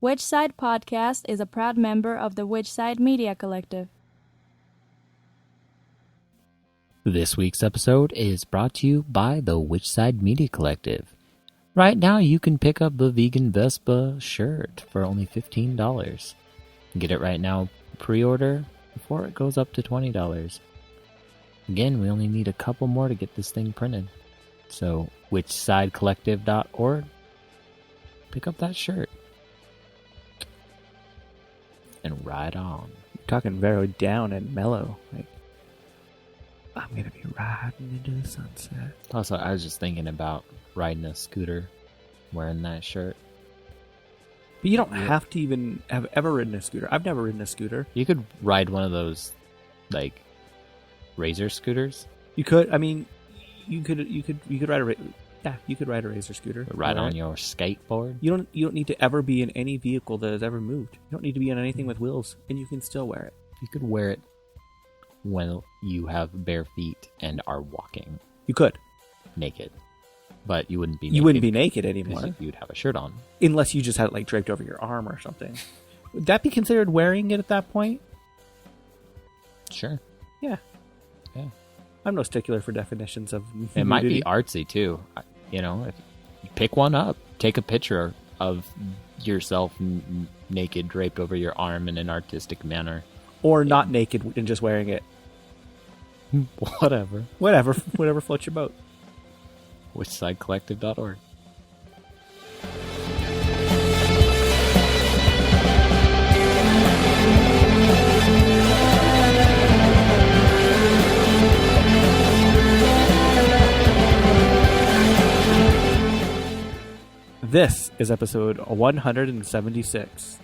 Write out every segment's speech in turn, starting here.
Which Side Podcast is a proud member of the Which Side Media Collective. This week's episode is brought to you by the Which Side Media Collective. Right now, you can pick up the Vegan Vespa shirt for only $15. Get it right now, pre-order, before it goes up to $20. Again, we only need a couple more to get this thing printed. So, whichsidecollective.org, pick up that shirt. And ride on. You're talking very down and mellow. Like, I'm going to be riding into the sunset. Also, I was just thinking about riding a scooter, wearing that shirt. But you don't have to even have ever ridden a scooter. I've never ridden a scooter. You could ride one of those, like, razor scooters. You could. I mean, you could ride a you could ride a razor scooter. Ride on your skateboard. You don't need to ever be in any vehicle that has ever moved. You don't need to be on anything with wheels, and you can still wear it. You could wear it when you have bare feet and are walking. You could. Naked. But you wouldn't be naked. You wouldn't be naked anymore. You'd have a shirt on. Unless you just had it like draped over your arm or something. Would that be considered wearing it at that point? Sure. Yeah. I'm no stickler for definitions of nudity. It might be artsy too. You know, if you pick one up, take a picture of yourself naked draped over your arm in an artistic manner. Or not naked and just wearing it. Whatever floats your boat. Whichsidecollective.org. This is episode 176.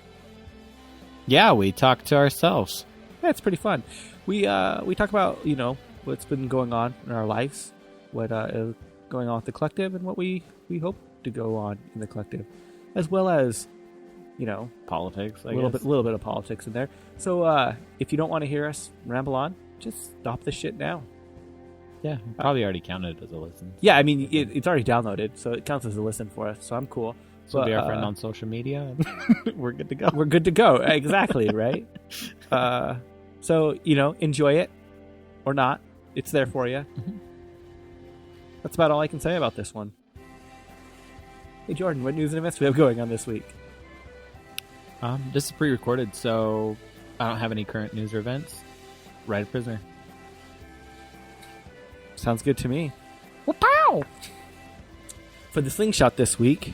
Yeah, we talk to ourselves. Yeah, it's pretty fun. We talk about, you know, what's been going on in our lives, what is going on with the collective, and what we hope to go on in the collective, as well as, you know, Politics, a little bit of politics in there. So if you don't want to hear us ramble on, just stop the shit now. Yeah, probably already counted as a listen. Yeah, I mean, it's already downloaded, so it counts as a listen for us, so I'm cool. So be our friend on social media. We're good to go. We're good to go. Exactly, right? So, you know, enjoy it or not. It's there for you. Mm-hmm. That's about all I can say about this one. Hey, Jordan, what news and events do we have going on this week? This is pre-recorded, so I don't have any current news or events. Ride a prisoner. Sounds good to me. Wow! For the slingshot this week,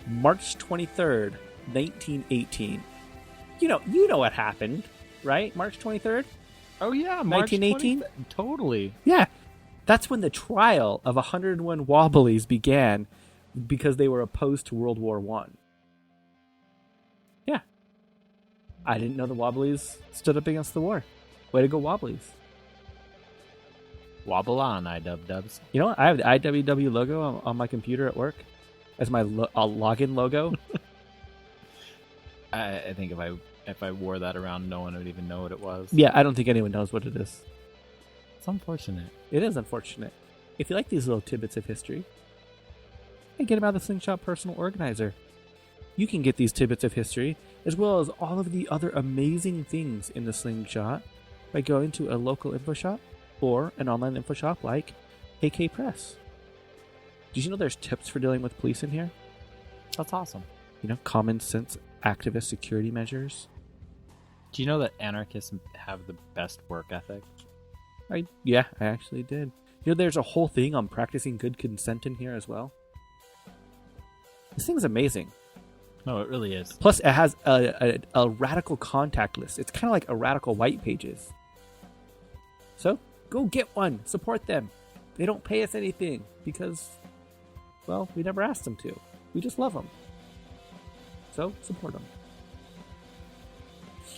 March 23rd, 1918. You know what happened, right? March 23rd? Oh, yeah. 1918? Totally. Yeah. That's when the trial of 101 Wobblies began because they were opposed to World War I. Yeah. I didn't know the Wobblies stood up against the war. Way to go, Wobblies. Wobble on, iDubDubs. You know what? I have the IWW logo on my computer at work as my login logo. I think if I wore that around, no one would even know what it was. Yeah, I don't think anyone knows what it is. It's unfortunate. It is unfortunate. If you like these little tidbits of history, hey, get them out of the Slingshot Personal Organizer. You can get these tidbits of history, as well as all of the other amazing things in the Slingshot, by going to a local info shop or an online info shop like AK Press. Did you know there's tips for dealing with police in here? That's awesome. You know, common sense activist security measures. Do you know that anarchists have the best work ethic? I actually did. You know, there's a whole thing on practicing good consent in here as well. This thing's amazing. No, it really is. Plus, it has a radical contact list. It's kind of like a radical white pages. So, go get one. Support them. They don't pay us anything because, well, we never asked them to. We just love them. So, support them.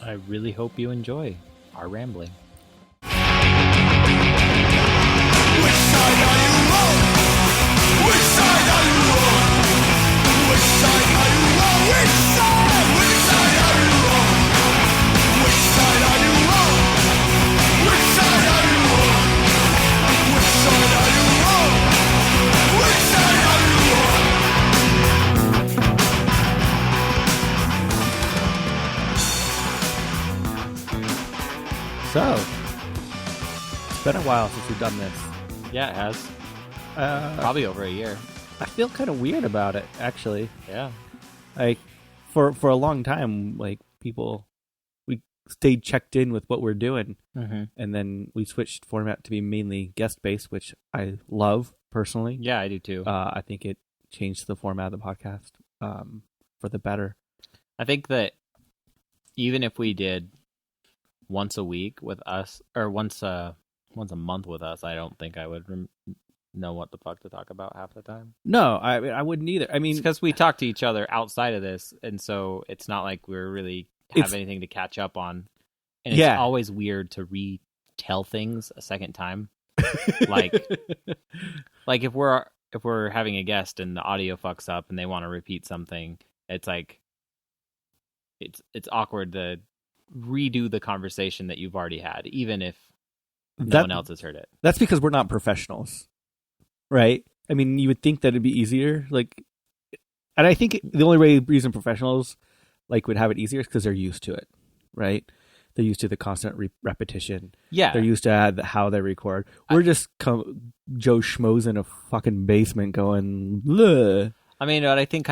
I really hope you enjoy our rambling. Which side are you on? Which side are you on? Which side are you on? Which side? Which side are you on? Which side are you on? Which side are you on? Which side are you on? Which side are you on? been a while since we've done this. Yeah, it has. Probably over a year. I feel kind of weird about it, actually. Yeah. Like, for a long time, like, we stayed checked in with what we're doing. Mm-hmm. And then we switched format to be mainly guest-based, which I love, personally. Yeah, I do too. I think it changed the format of the podcast for the better. I think that even if we did once a week with us, or once a month with us, I don't think I would know what the fuck to talk about half the time. No, I wouldn't either. I mean, because we talk to each other outside of this, and so it's not like we're really have anything to catch up on. And it's always weird to retell things a second time. like if we're having a guest and the audio fucks up and they want to repeat something, it's like it's awkward to redo the conversation that you've already had, even if no one else has heard it. That's because we're not professionals, right? I mean, you would think that it'd be easier, and I think the only reason professionals would have it easier is because they're used to it, right? They're used to the constant repetition. Yeah, they're used to how they record. We're just Joe Schmoes in a fucking basement going. Bleh. I mean, but I think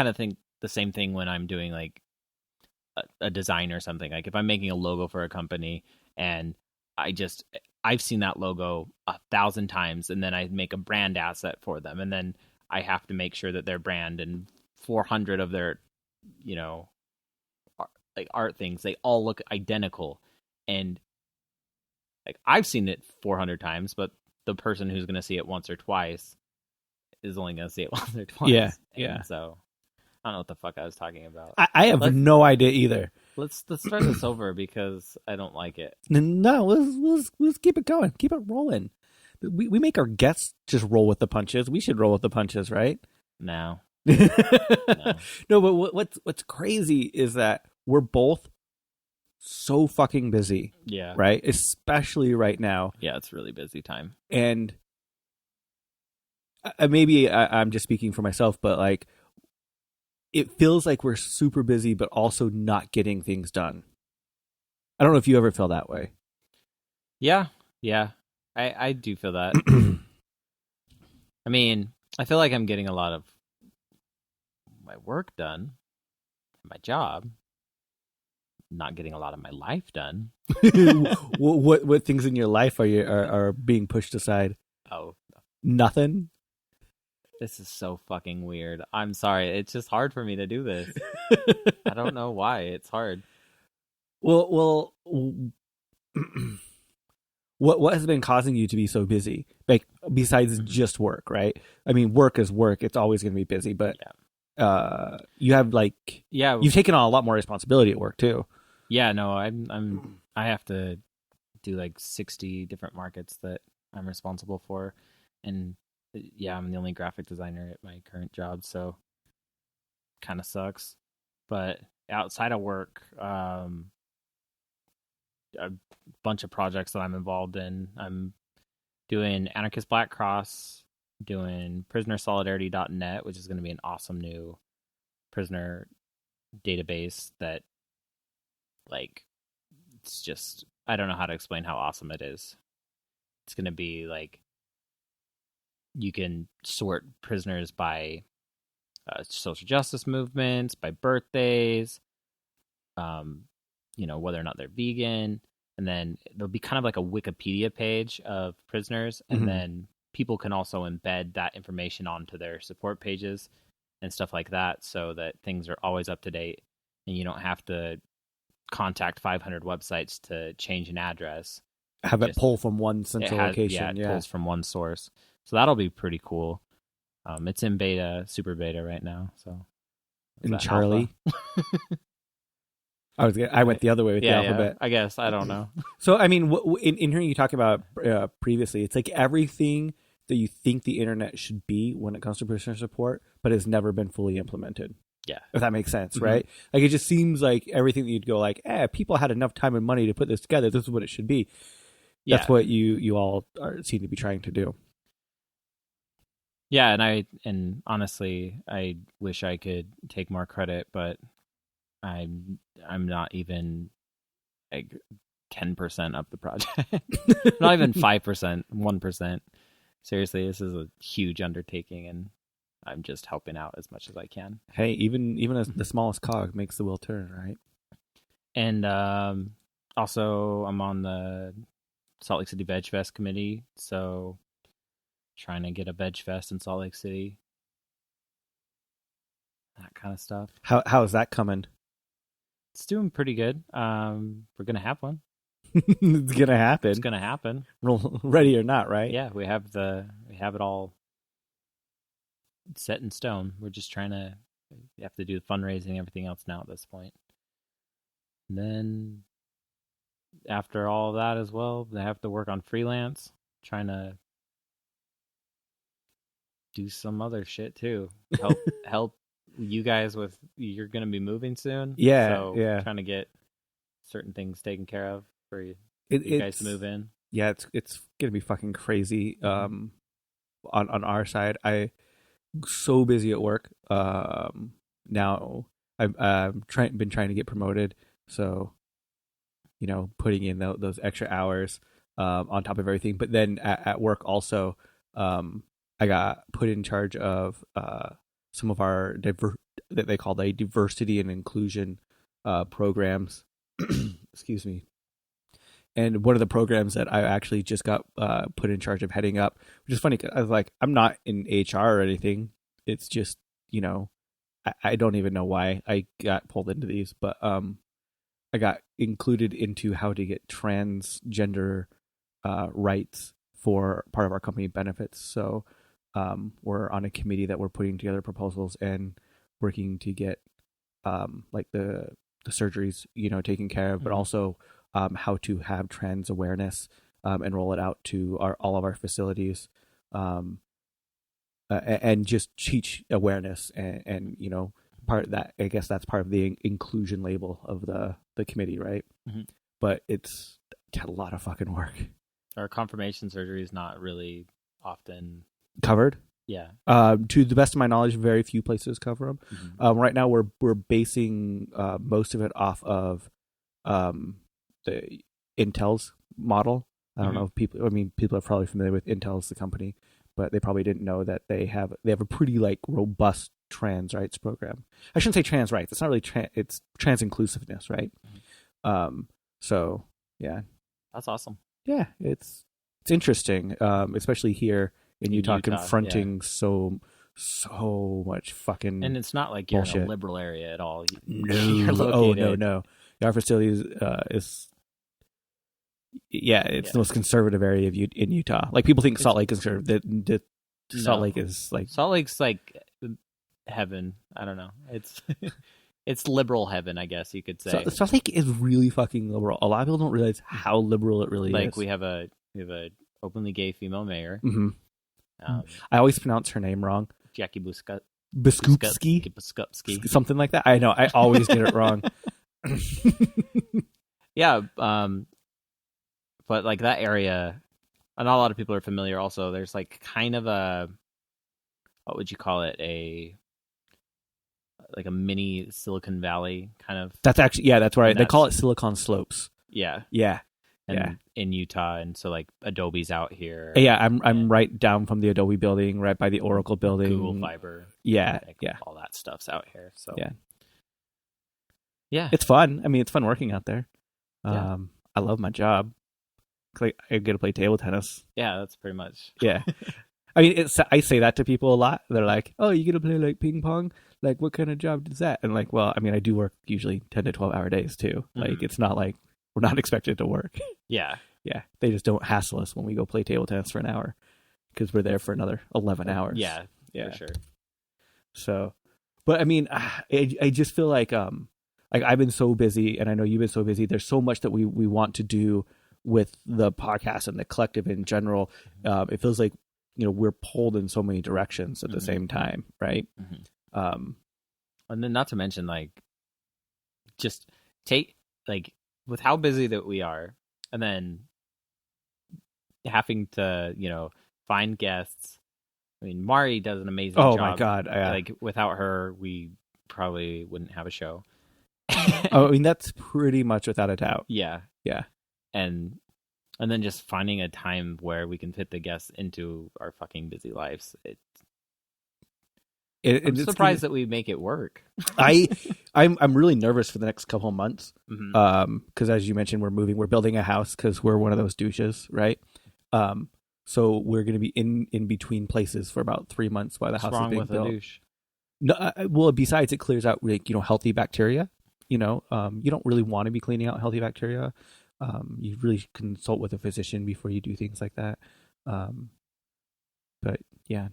the same thing when I'm doing like a design or something. Like if I'm making a logo for a company and I've seen that logo 1,000 times, and then I make a brand asset for them, and then I have to make sure that their brand and 400 of their, art things, they all look identical. And I've seen it 400 times, but the person who's going to see it once or twice is only going to see it once or twice. Yeah. So I don't know what the fuck I was talking about. I have no idea either. Let's start this over because I don't like it. No, let's keep it going. Keep it rolling. We make our guests just roll with the punches. We should roll with the punches, right? No. No, but what's crazy is that we're both so fucking busy. Yeah. Right? Especially right now. Yeah, it's really busy time. And maybe I'm just speaking for myself, but it feels like we're super busy, but also not getting things done. I don't know if you ever feel that way. Yeah. I do feel that. I mean, I feel like I'm getting a lot of my work done, my job, not getting a lot of my life done. What things in your life are being pushed aside? Oh, nothing. This is so fucking weird. I'm sorry. It's just hard for me to do this. I don't know why. It's hard. Well, what has been causing you to be so busy? Besides just work, right? I mean, work is work. It's always going to be busy, but you have you've taken on a lot more responsibility at work too. Yeah, no, I have to do 60 different markets that I'm responsible for, and yeah, I'm the only graphic designer at my current job, so kind of sucks. But outside of work, a bunch of projects that I'm involved in. I'm doing Anarchist Black Cross, doing prisonersolidarity.net, which is going to be an awesome new prisoner database that, it's just, I don't know how to explain how awesome it is. It's going to be you can sort prisoners by social justice movements, by birthdays, whether or not they're vegan. And then there'll be kind of like a Wikipedia page of prisoners. And then people can also embed that information onto their support pages and stuff like that, so that things are always up to date and you don't have to contact 500 websites to change an address. Have it pull from one central location. Yeah, it pulls from one source. So that'll be pretty cool. It's in beta, super beta right now. So in Charlie. I went the other way with the alphabet. I guess. I don't know. So, I mean, in hearing you talk about previously, it's like everything that you think the internet should be when it comes to prisoner support, but has never been fully implemented. Yeah. If that makes sense, right? It just seems like everything that you'd go people had enough time and money to put this together. This is what it should be. Yeah. That's what you all seem to be trying to do. Yeah, and honestly, I wish I could take more credit, but I'm not even 10% of the project. Not even 5%, 1%. Seriously, this is a huge undertaking, and I'm just helping out as much as I can. Hey, even as the smallest cog makes the wheel turn, right? And also, I'm on the Salt Lake City Veg Fest committee, so trying to get a Veg Fest in Salt Lake City. That kind of stuff. How is that coming? It's doing pretty good. We're gonna have one. It's gonna happen. It's gonna happen. Ready or not, right? Yeah, we have it all set in stone. We're just trying to. You have to do the fundraising and everything else now at this point. And then after all of that as well, they have to work on freelance, trying to do some other shit too. Help you guys with. You're gonna be moving soon. Yeah, so yeah. Trying to get certain things taken care of for you guys to move in. Yeah, it's gonna be fucking crazy. On our side, I'm so busy at work. Now I've been trying to get promoted, so putting in those extra hours on top of everything. But then at work also, I got put in charge of some of our that they call the diversity and inclusion programs. Excuse me. And one of the programs that I actually just got put in charge of heading up, which is funny, 'cause I was like, I'm not in HR or anything. It's just, I don't even know why I got pulled into these, but I got included into how to get transgender rights for part of our company benefits. So we're on a committee that we're putting together proposals and working to get like the surgeries, taken care of, but also how to have trans awareness and roll it out to all of our facilities, and just teach awareness and part of that. I guess that's part of the inclusion label of the committee, right? Mm-hmm. But it's a lot of fucking work. Our confirmation surgery is not really often covered. Yeah. To the best of my knowledge, very few places cover them. Mm-hmm. Right now, we're basing most of it off of the Intel's model. I don't know if people. I mean, people are probably familiar with Intel's the company, but they probably didn't know that they have a pretty robust trans rights program. I shouldn't say trans rights. It's not really it's trans inclusiveness, right? Mm-hmm. So yeah, that's awesome. Yeah, it's interesting, especially here in Utah, confronting so much fucking. And it's not like you're in a liberal area at all. No. Our facility is it's the most conservative area in Utah. Like people think Salt Lake is conservative. Salt Lake is like Salt Lake's like heaven. I don't know. It's it's liberal heaven, I guess you could say. Salt Lake is really fucking liberal. A lot of people don't realize how liberal it really is. Like we have a openly gay female mayor. Mm-hmm. I always pronounce her name wrong. Jackie Biskupski, something like that. I know. I always get it wrong. Yeah, but like that area, not a lot of people are familiar. Also, there's like kind of a, what would you call it? Like a mini Silicon Valley kind of. That's actually that's right. They call it Silicon Slopes. Yeah. And in Utah, and so like Adobe's out here. Yeah, I'm right down from the Adobe building, right by the Oracle building. Google Fiber. Yeah. All that stuff's out here. So yeah, it's fun. I mean, it's fun working out there. I love my job. Like I get to play table tennis. Yeah, that's pretty much. Yeah, I mean, I say that to people a lot. They're like, "Oh, you get to play like ping pong? Like, what kind of job is that?" And like, well, I mean, I do work usually 10 to 12-hour days too. Mm-hmm. Like, it's not like we're not expected to work. Yeah. They just don't hassle us when we go play table tennis for an hour because we're there for another 11 hours. Yeah, for sure. So, but I mean, I just feel like I've been so busy, and I know you've been so busy. There's so much that we want to do with the podcast and the collective in general. It feels like we're pulled in so many directions at the same time, right? Mm-hmm. And then not to mention like just take like with how busy that we are, and then having to find guests. I mean, Mari does an amazing job. Oh my god! Like without her, we probably wouldn't have a show. I mean, that's pretty much without a doubt. Yeah. and then just finding a time where we can fit the guests into our fucking busy lives. I'm surprised that we make it work. I'm really nervous for the next couple of months. Mm-hmm. Because as you mentioned, we're building a house because we're one of those douches, right? So we're going to be in between places for about 3 months while the house is being built. A douche? No, well, besides it clears out healthy bacteria. You don't really want to be cleaning out healthy bacteria. You really consult with a physician before you do things like that. But yeah.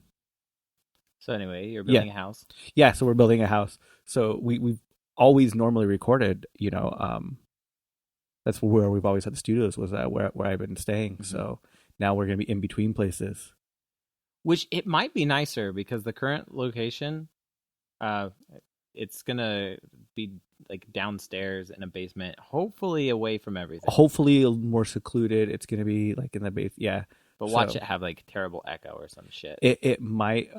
So anyway, you're building a house? Yeah, so we're building a house. So we've always normally recorded, that's where we've always had the studios, was where I've been staying. Mm-hmm. So now we're going to be in between places. Which it might be nicer because the current location, it's going to be like downstairs in a basement, hopefully away from everything. Hopefully more secluded. It's going to be like in the base. Yeah. But watch it have like terrible echo or some shit. It might.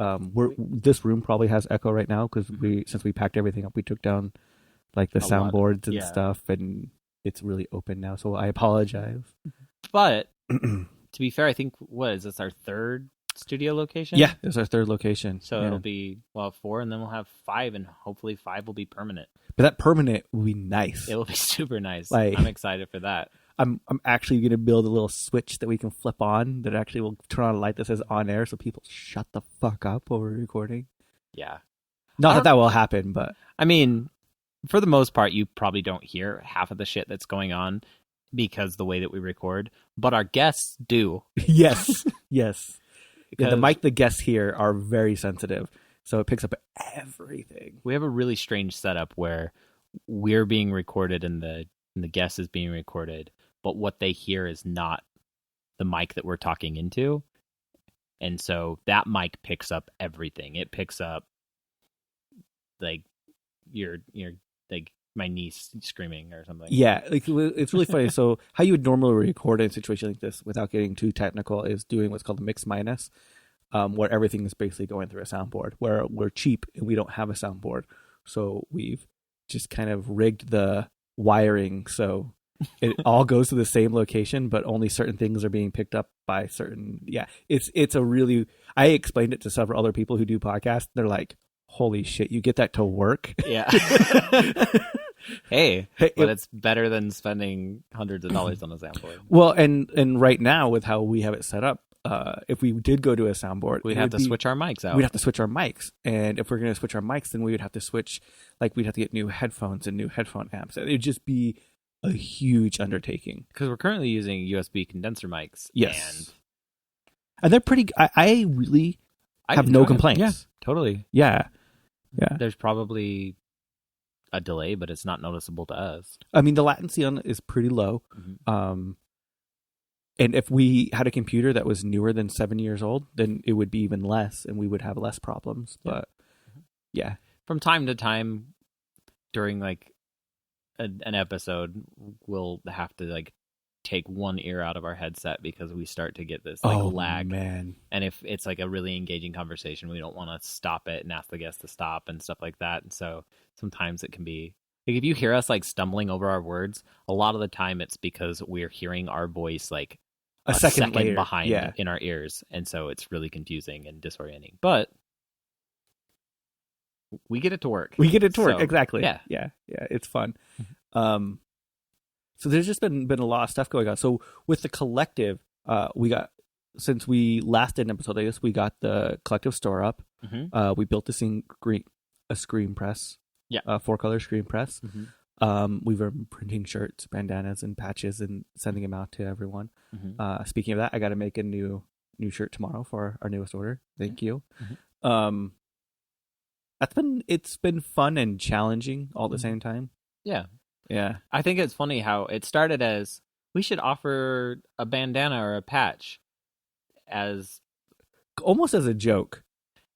This room probably has echo right now because since we packed everything up, we took down like the soundboards and stuff, and it's really open now. So I apologize. But to be fair, I think is this our third studio location? Yeah, it's our third location. So it'll be 4, and then we'll have 5, and hopefully 5 will be permanent. But that permanent will be nice. It will be super nice. I'm excited for that. I'm actually going to build a little switch that we can flip on that actually will turn on a light that says on air so people shut the fuck up while we're recording. Yeah. Not that will happen, but... I mean, for the most part, you probably don't hear half of the shit that's going on because the way that we record, but our guests do. Yes. Yes. The mic the guests hear are very sensitive, so it picks up everything. We have a really strange setup where we're being recorded and the guest is being recorded, but what they hear is not the mic that we're talking into. And so that mic picks up everything. It picks up like your like my niece screaming or something. Yeah, like it's really funny. So how you would normally record in a situation like this without getting too technical is doing what's called a mix minus, where everything is basically going through a soundboard, where we're cheap and we don't have a soundboard. So we've just kind of rigged the wiring so it all goes to the same location, but only certain things are being picked up by certain. Yeah, it's a really. I explained it to several other people who do podcasts. They're like, "Holy shit, you get that to work?" Yeah. Hey, but it's better than spending hundreds of dollars on a soundboard. Well, and right now with how we have it set up, if we did go to a soundboard, we'd have to switch our mics out. We'd have to switch our mics, and if we're going to switch our mics, then we would have to switch. Like we'd have to get new headphones and new headphone amps. It'd just be a huge undertaking because we're currently using USB condenser mics. Yes, and they're pretty. I really have no complaints. Yeah, totally. Yeah. There's probably a delay, but it's not noticeable to us. I mean, the latency on it is pretty low. Mm-hmm. And if we had a computer that was newer than 7 years old, then it would be even less, and we would have less problems. But yeah, from time to time, during like an episode, we'll have to like take one ear out of our headset because we start to get this like lag. Man. And if it's like a really engaging conversation, we don't want to stop it and ask the guest to stop and stuff like that. And so sometimes it can be like if you hear us like stumbling over our words, a lot of the time it's because we're hearing our voice like a second later, behind in our ears, and so it's really confusing and disorienting. But we get it to work. Exactly. Yeah. It's fun. Mm-hmm. So there's just been a lot of stuff going on. So with the collective, we got, since we last did an episode like this, we got the collective store up. Mm-hmm. We built a screen press. Yeah. 4-color screen press. Mm-hmm. We've been printing shirts, bandanas, and patches and sending them out to everyone. Mm-hmm. Speaking of that, I got to make a new shirt tomorrow for our newest order. Thank you. Mm-hmm. It's been fun and challenging all at the same time. Yeah. Yeah. I think it's funny how it started as we should offer a bandana or a patch as almost as a joke.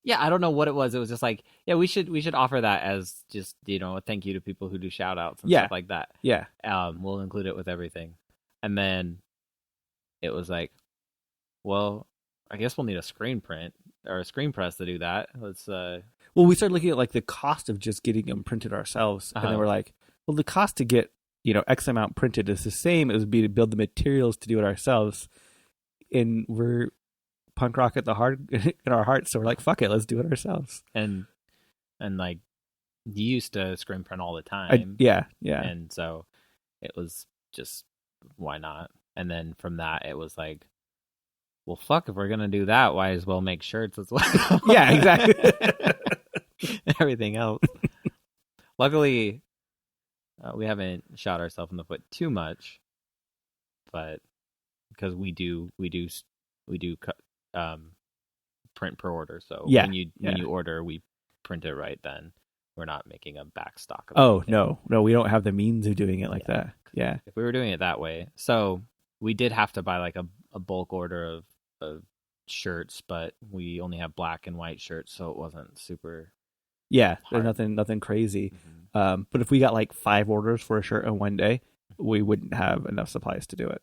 Yeah, I don't know what it was. It was just like, yeah, we should offer that as just, a thank you to people who do shout outs and stuff like that. Yeah. We'll include it with everything. And then it was like, well, I guess we'll need a screen print or a screen press to do that. Let's Well, we started looking at like the cost of just getting them printed ourselves, and then we're like, well, the cost to get X amount printed is the same. It would be to build the materials to do it ourselves. And we're punk rock at the heart in our hearts. So we're like, fuck it, let's do it ourselves. And like, you used to screen print all the time. Yeah. And so it was just, why not? And then from that, it was like, well, fuck, if we're going to do that, why as well make shirts as well? Yeah, exactly. Everything else. Luckily, we haven't shot ourselves in the foot too much, but because we do print per order. So when you order, we print it right then. We're not making a back stock of anything. No, we don't have the means of doing it like that. Yeah. If we were doing it that way. So we did have to buy like a bulk order of shirts, but we only have black and white shirts, so it wasn't super there's nothing crazy. Mm-hmm. But if we got like 5 orders for a shirt in one day, we wouldn't have enough supplies to do it.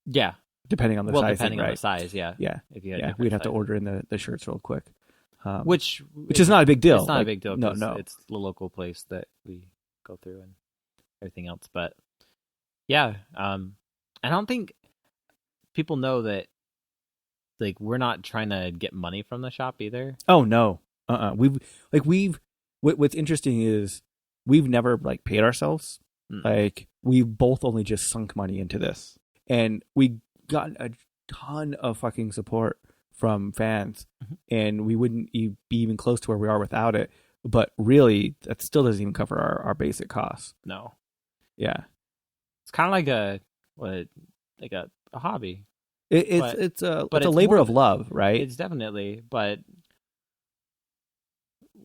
Yeah. Depending on the size. Depending on the size, yeah. Yeah. If you had we'd have to sizes. order in the shirts real quick. Which is not a big deal. It's not a big deal. No. It's the local place that we go through and everything else. But yeah, I don't think people know that. Like, we're not trying to get money from the shop either. Oh no, What's interesting is we've never like paid ourselves. Like, we've both only just sunk money into this, and we got a ton of fucking support from fans, and we wouldn't be even close to where we are without it. But really, that still doesn't even cover our basic costs. No. Yeah. It's kind of like a hobby. It's a labor of love, right? It's definitely, but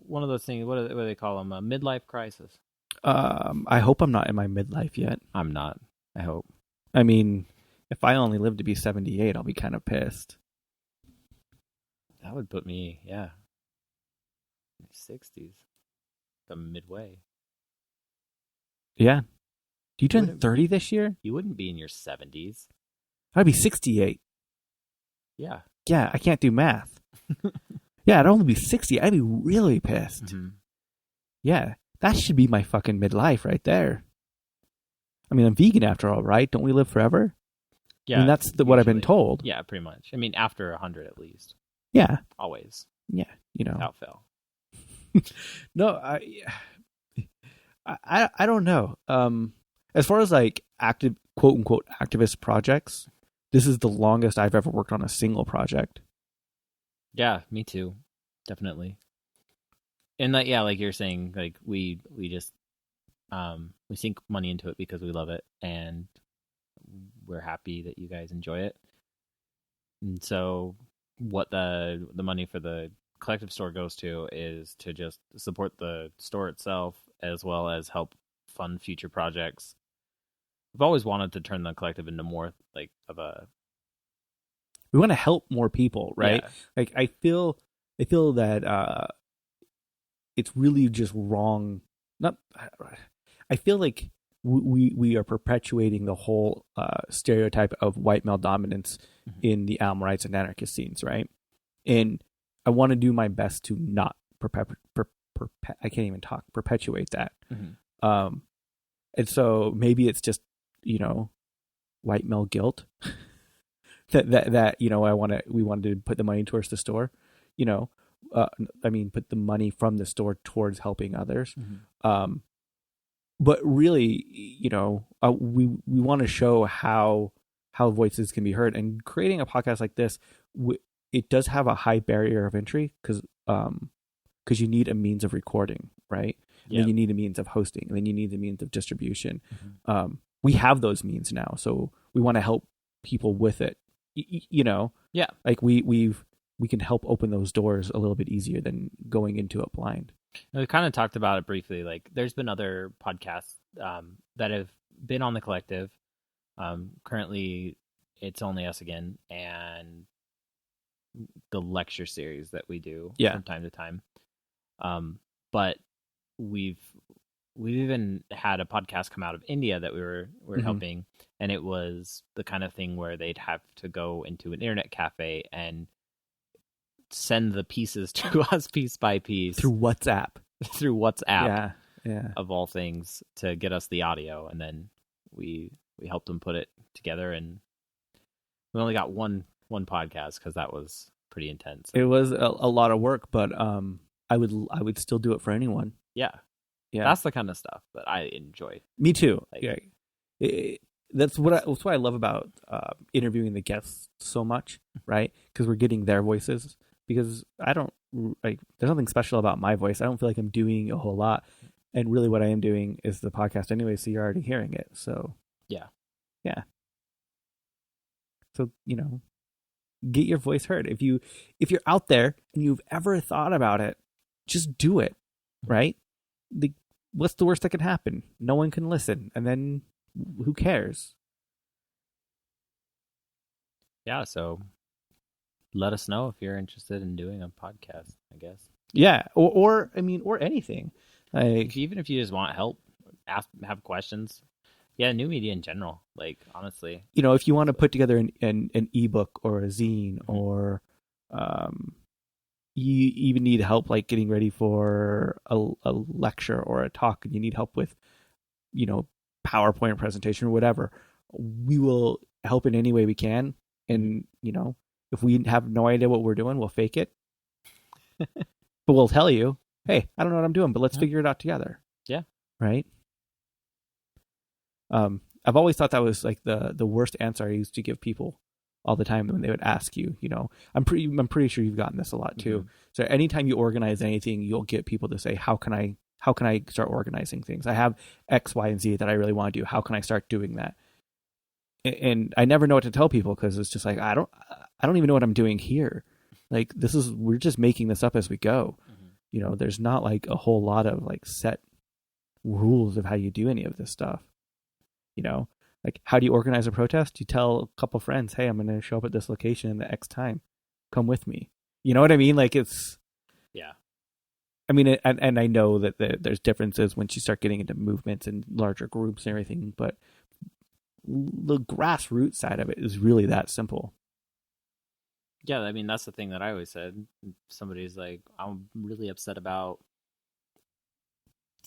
one of those things. What do they call them? A midlife crisis. I hope I'm not in my midlife yet. I'm not. I hope. I mean, if I only live to be 78, I'll be kind of pissed. That would put me, in my 60s, the midway. Yeah. Do you turn 30 this year? You wouldn't be in your 70s. I'd be 68. Yeah. Yeah, I can't do math. Yeah, I'd only be 60. I'd be really pissed. Mm-hmm. Yeah, that should be my fucking midlife right there. I mean, I'm vegan after all, right? Don't we live forever? Yeah. I mean, that's what I've been told. Yeah, pretty much. I mean, after 100 at least. Yeah. Always. Yeah, Without fail. No, I don't know. As far as like active, quote unquote, activist projects, this is the longest I've ever worked on a single project. Yeah, me too. Definitely. And like you're saying, like we just we sink money into it because we love it and we're happy that you guys enjoy it. And so what the money for the collective store goes to is to just support the store itself as well as help fund future projects. We've always wanted to turn the collective into more like of a. We want to help more people, right? Yeah. Like I feel that it's really just wrong. I feel like we are perpetuating the whole stereotype of white male dominance in the animal rights and anarchist scenes, right? And I want to do my best to not I can't even talk, perpetuate that. Mm-hmm. And so maybe it's just, white male guilt that we wanted to put the money towards the store, put the money from the store towards helping others. Mm-hmm. But really, we want to show how voices can be heard, and creating a podcast like this, it does have a high barrier of entry because you need a means of recording, right? Yep. Then you need a means of hosting, and then you need the means of distribution. Mm-hmm. We have those means now, so we want to help people with it. Yeah, like we can help open those doors a little bit easier than going into it blind. We kind of talked about it briefly. Like, there's been other podcasts that have been on the collective. Currently, it's only us again, and the lecture series that we do from time to time. But we've even had a podcast come out of India that we were mm-hmm. helping, and it was the kind of thing where they'd have to go into an internet cafe and send the pieces to us piece by piece through WhatsApp. Yeah, of all things, to get us the audio, and then we helped them put it together, and we only got one podcast because that was pretty intense. It was a lot of work, but I would still do it for anyone. Yeah. That's the kind of stuff that I enjoy. Me too. Like, That's what I love about interviewing the guests so much, right? Because we're getting their voices. Because I don't like, there's nothing special about my voice. I don't feel like I'm doing a whole lot, and really, what I am doing is the podcast anyway. So you're already hearing it. So yeah. So get your voice heard. If you're out there and you've ever thought about it, just do it, right? What's the worst that can happen? No one can listen, and then who cares? Yeah, so let us know if you're interested in doing a podcast, I guess. Yeah, or anything. Like, even if you just want help, have questions. Yeah, new media in general. Like, honestly, if you want to put together an ebook or a zine, or you even need help like getting ready for a lecture or a talk, and you need help with PowerPoint presentation or whatever, we will help in any way we can. And if we have no idea what we're doing, we'll fake it. But we'll tell you, hey, I don't know what I'm doing, but let's figure it out together. Yeah. Right. I've always thought that was like the worst answer I used to give people all the time when they would ask you. I'm pretty sure you've gotten this a lot too. Mm-hmm. So anytime you organize anything, you'll get people to say, how can I start organizing things? I have X, Y, and Z that I really want to do. How can I start doing that? And I never know what to tell people, because it's just like, I don't even know what I'm doing here. Like, we're just making this up as we go. Mm-hmm. There's not like a whole lot of like set rules of how you do any of this stuff. Like, how do you organize a protest? You tell a couple friends, hey, I'm going to show up at this location in the X time. Come with me. You know what I mean? Like, it's... Yeah. I mean, and I know that there's differences once you start getting into movements and larger groups and everything, but the grassroots side of it is really that simple. Yeah, I mean, that's the thing that I always said. Somebody's like, I'm really upset about,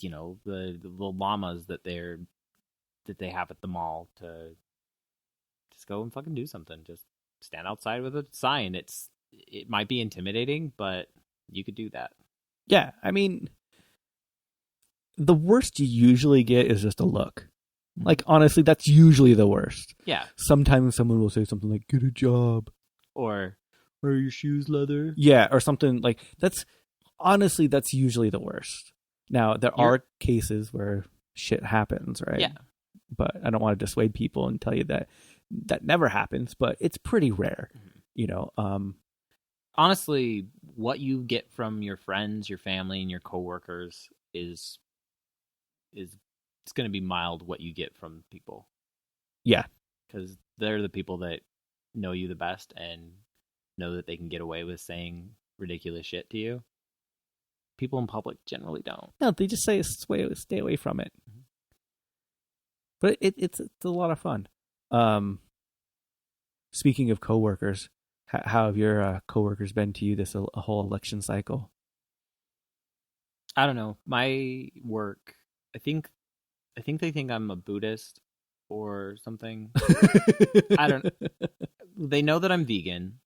the llamas that they have at the mall, to just go and fucking do something. Just stand outside with a sign. It might be intimidating, but you could do that. Yeah, I mean, the worst you usually get is just a look. Like, honestly, that's usually the worst. Yeah. Sometimes someone will say something like, get a job. Or, are your shoes leather? Yeah, or something like, that's usually the worst. Now, there are cases where shit happens, right? Yeah. But I don't want to dissuade people and tell you that never happens, but it's pretty rare, Honestly, what you get from your friends, your family, and your coworkers is it's going to be mild what you get from people. Yeah. Because they're the people that know you the best and know that they can get away with saying ridiculous shit to you. People in public generally don't. No, they just say stay away from it. Mm-hmm. But it's a lot of fun. Speaking of coworkers, how have your coworkers been to you this a whole election cycle? I don't know. My work, I think they think I'm a Buddhist or something. I don't. They know that I'm vegan.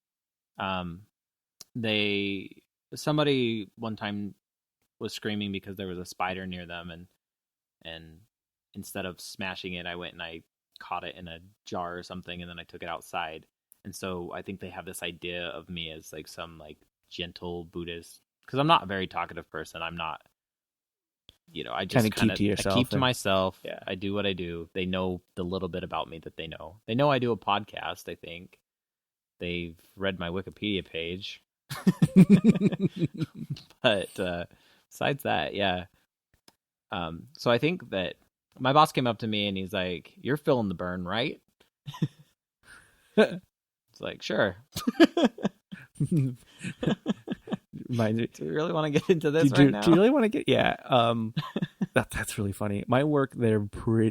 Somebody one time was screaming because there was a spider near them, and instead of smashing it, I went and I caught it in a jar or something, and then I took it outside. And so I think they have this idea of me as like some like gentle Buddhist, because I'm not a very talkative person. I'm not, I just keep to yourself. I keep to myself. Yeah. I do what I do. They know the little bit about me that they know. They know I do a podcast, I think. They've read my Wikipedia page. But besides that, yeah. So I think that my boss came up to me and he's like, "You're feeling the burn, right?" It's like, sure. Do we really want to get into this right now? Do you really want to get? Yeah. That's really funny. My work,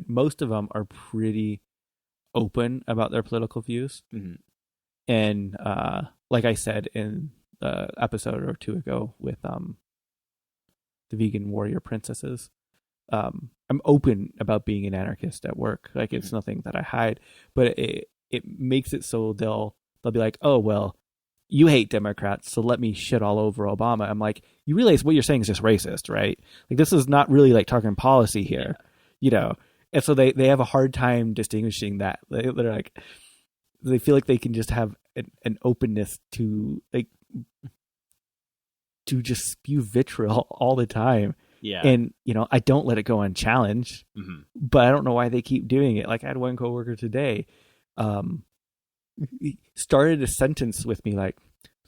most of them are pretty open about their political views. Mm-hmm. And like I said in the episode or two ago with the vegan warrior princesses, I'm open about being an anarchist at work. Like it's nothing that I hide, but it makes it so they'll be like, oh well, you hate Democrats, so let me shit all over Obama. I'm like, you realize what you're saying is just racist, right? Like this is not really like talking policy here, you know. And so they have a hard time distinguishing that. They're like, they feel like they can just have an openness to like to just spew vitriol all the time. Yeah. And, you know, I don't let it go unchallenged, but I don't know why they keep doing it. Like I had one coworker today, he started a sentence with me like,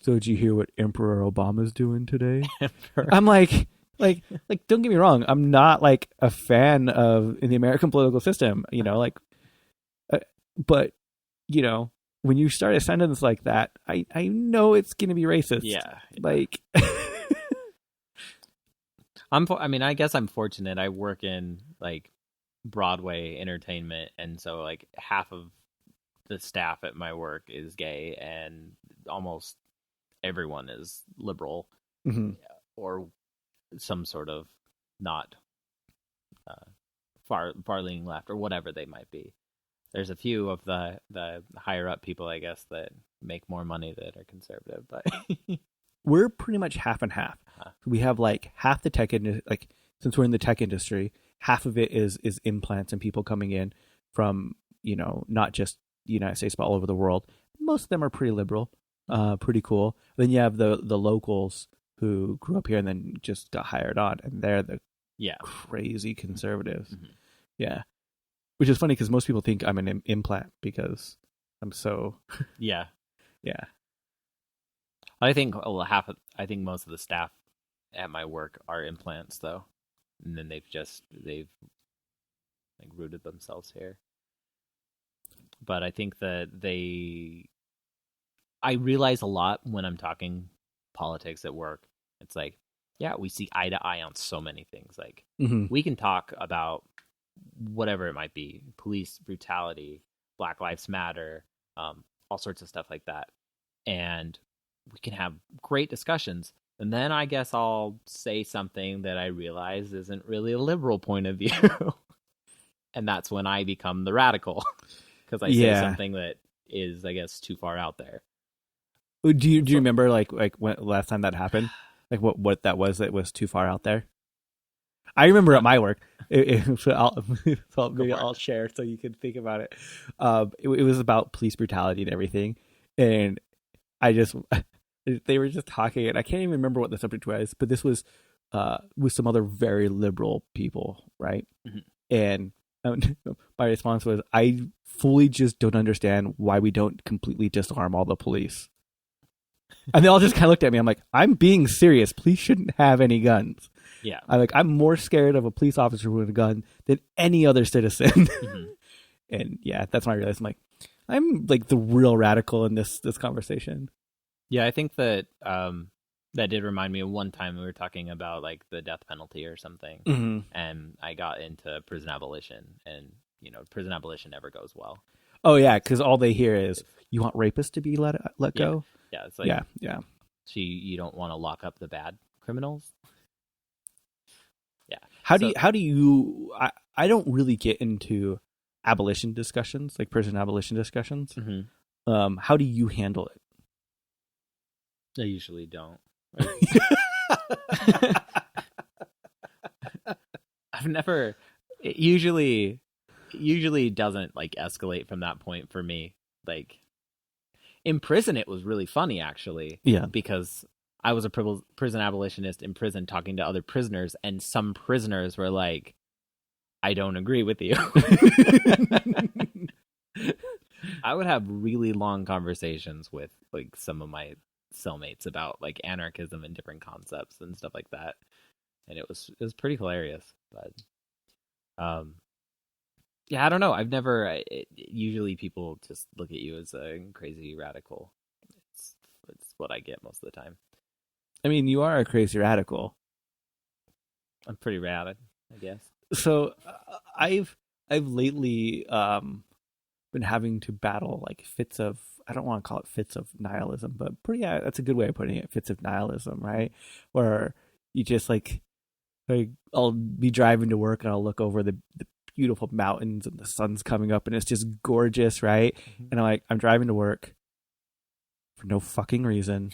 so did you hear what Emperor Obama's doing today? I'm like, don't get me wrong. I'm not like a fan of in the American political system, you know, like, but you know, when you start a sentence like that, I know it's going to be racist. Yeah. Like, I mean, I guess I'm fortunate. I work in like Broadway entertainment, and so like half of the staff at my work is gay, and almost everyone is liberal or some sort of not far leaning left or whatever they might be. There's a few of the higher up people, I guess, that make more money that are conservative, but we're pretty much half and half. We have like half the tech industry, like since we're in the tech industry, half of it is implants and people coming in from, you know, not just the United States, but all over the world. Most of them are pretty liberal, pretty cool. Then you have the locals who grew up here and then just got hired on, and they're the crazy conservatives. Yeah. Which is funny because most people think I'm an implant because I'm so... Yeah. I think most of the staff at my work are implants, though, and then they've like rooted themselves here. But I think that I realize a lot when I'm talking politics at work. It's like, yeah, we see eye to eye on so many things. Like we can talk about whatever it might be, police brutality, Black Lives Matter, all sorts of stuff like that, and we can have great discussions. And then I guess I'll say something that I realize isn't really a liberal point of view. And that's when I become the radical. Because I say something that is, I guess, too far out there. Do you remember like when last time that happened? Like what that was too far out there? I remember at my work. I'll share so you can think about it. It was about police brutality and everything, and they were just talking, and I can't even remember what the subject was, but this was with some other very liberal people, right? And my response was, I fully just don't understand why we don't completely disarm all the police. And they all just kind of looked at me. I'm like, I'm being serious. Police shouldn't have any guns. Yeah. I'm more scared of a police officer with a gun than any other citizen. And yeah, that's when I realized I'm like the real radical in this conversation. Yeah, I think that that did remind me of one time we were talking about like the death penalty or something, and I got into prison abolition, and you know, prison abolition never goes well. Oh yeah, because all they hear is, you want rapists to be let go. Yeah, it's like yeah. So you don't want to lock up the bad criminals. Yeah. How do you? I don't really get into abolition discussions, like prison abolition discussions. How do you handle it? I usually don't. I've never. It usually doesn't like escalate from that point for me. Like in prison, it was really funny actually. Yeah, because I was a prison abolitionist in prison talking to other prisoners, and some prisoners were like, "I don't agree with you." I would have really long conversations with like some of my cellmates about like anarchism and different concepts and stuff like that, and it was pretty hilarious. But yeah, I don't know. I've never. Usually, people just look at you as a crazy radical. It's what I get most of the time. I mean, you are a crazy radical. I'm pretty rad, I guess. So I've lately been having to battle like fits of, I don't want to call it fits of nihilism, but that's a good way of putting it. Fits of nihilism, right? Where you just like, Like I'll be driving to work and I'll look over the beautiful mountains and the sun's coming up and it's just gorgeous, right? Mm-hmm. And I'm driving to work for no fucking reason.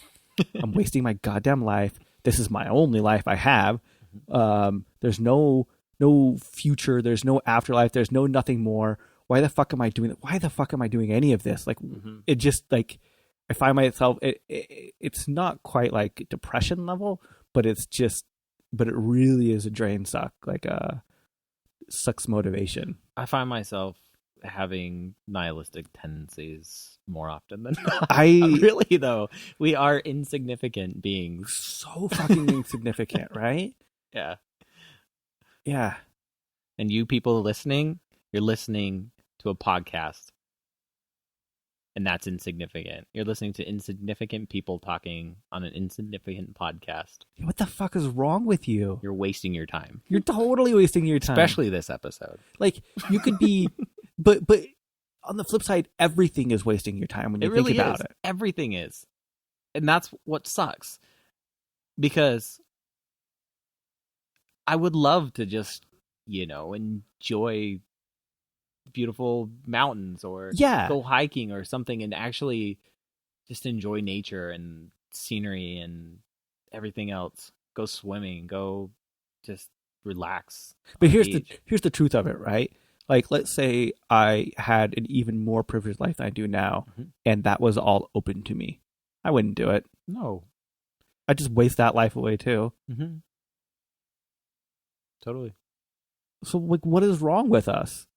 I'm wasting my goddamn life. This is my only life I have. There's no future. There's no afterlife. There's no nothing more. Why the fuck am I doing it? Why the fuck am I doing any of this? Like, it just like, I find myself, it's not quite like depression level, but it really is a drain suck, like sucks motivation. I find myself having nihilistic tendencies more often than not. Really though, we are insignificant beings. So fucking insignificant, right? Yeah. Yeah. And you people listening, you're listening to a podcast. And that's insignificant. You're listening to insignificant people talking on an insignificant podcast. What the fuck is wrong with you? You're wasting your time. You're totally wasting your time. Especially this episode. Like, you could be... but on the flip side, everything is wasting your time when you think about it. Everything is. And that's what sucks. Because I would love to just, enjoy beautiful mountains or go hiking or something and actually just enjoy nature and scenery and everything else. Go swimming, go just relax. But here's the truth of it, right? Like, let's say I had an even more privileged life than I do now, and that was all open to me. I wouldn't do it. No. I'd just waste that life away too. Mm-hmm. Totally. So, like, what is wrong with us?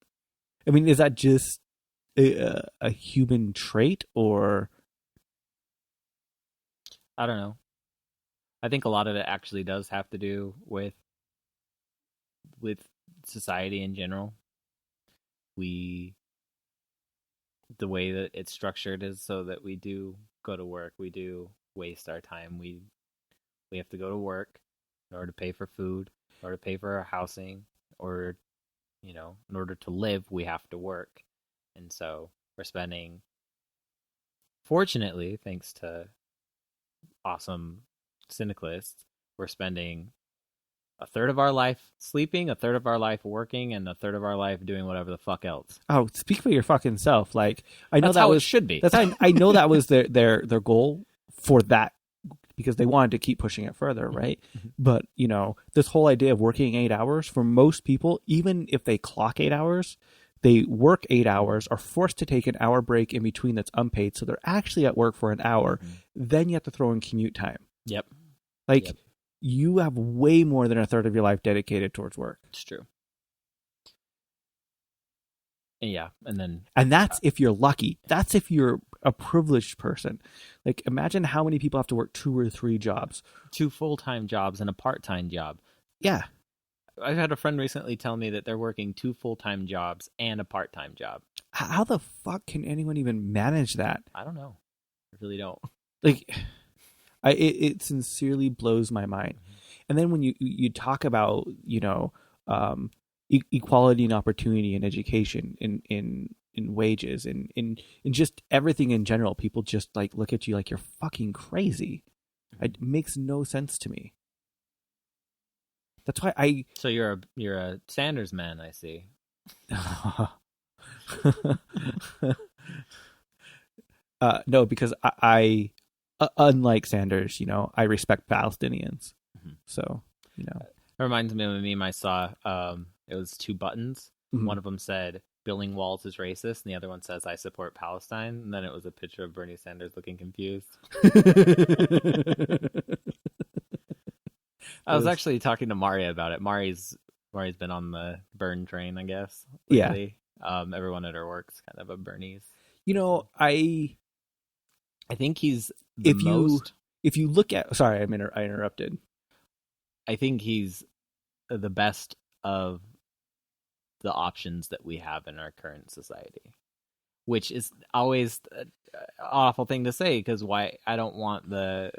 I mean, is that just a human trait, or? I don't know. I think a lot of it actually does have to do with society in general. The way that it's structured is so that we do go to work. We do waste our time. We have to go to work in order to pay for food, in order to pay for our housing, or in order to live, we have to work. And so we're spending, fortunately, thanks to awesome syndicalists, we're spending a third of our life sleeping, a third of our life working, and a third of our life doing whatever the fuck else. Oh, speak for your fucking self. Like, I know that's that how was, it should be. I know that was their goal for that, because they wanted to keep pushing it further, right? Mm-hmm. But, this whole idea of working 8 hours, for most people, even if they clock 8 hours, they work 8 hours, are forced to take an hour break in between that's unpaid, so they're actually at work for an hour. Mm-hmm. Then you have to throw in commute time. Yep. Like, you have way more than a third of your life dedicated towards work. It's true. Yeah, and that's if you're lucky. That's if you're a privileged person. Like, imagine how many people have to work 2 or 3 jobs. 2 full-time jobs and a part-time job. Yeah. I've had a friend recently tell me that they're working 2 full-time jobs and a part-time job. How the fuck can anyone even manage that? I don't know. I really don't. Like, it sincerely blows my mind. And then when you talk about, equality and opportunity in education, in wages, in just everything in general, people just like look at you like you're fucking crazy. It makes no sense to me. That's why So you're a Sanders man, I see. No, because I unlike Sanders, I respect Palestinians. Mm-hmm. So, It reminds me of a meme I saw. It was 2 buttons. Mm-hmm. One of them said, "Building walls is racist," and the other one says, "I support Palestine." And then it was a picture of Bernie Sanders looking confused. I was actually talking to Mari about it. Mari's been on the Burn train, I guess. Lately. Yeah. Everyone at her work's kind of a Bernie's. I think he's if you look at, sorry, I interrupted. I think he's the best of the options that we have in our current society, which is always an awful thing to say, because I don't want the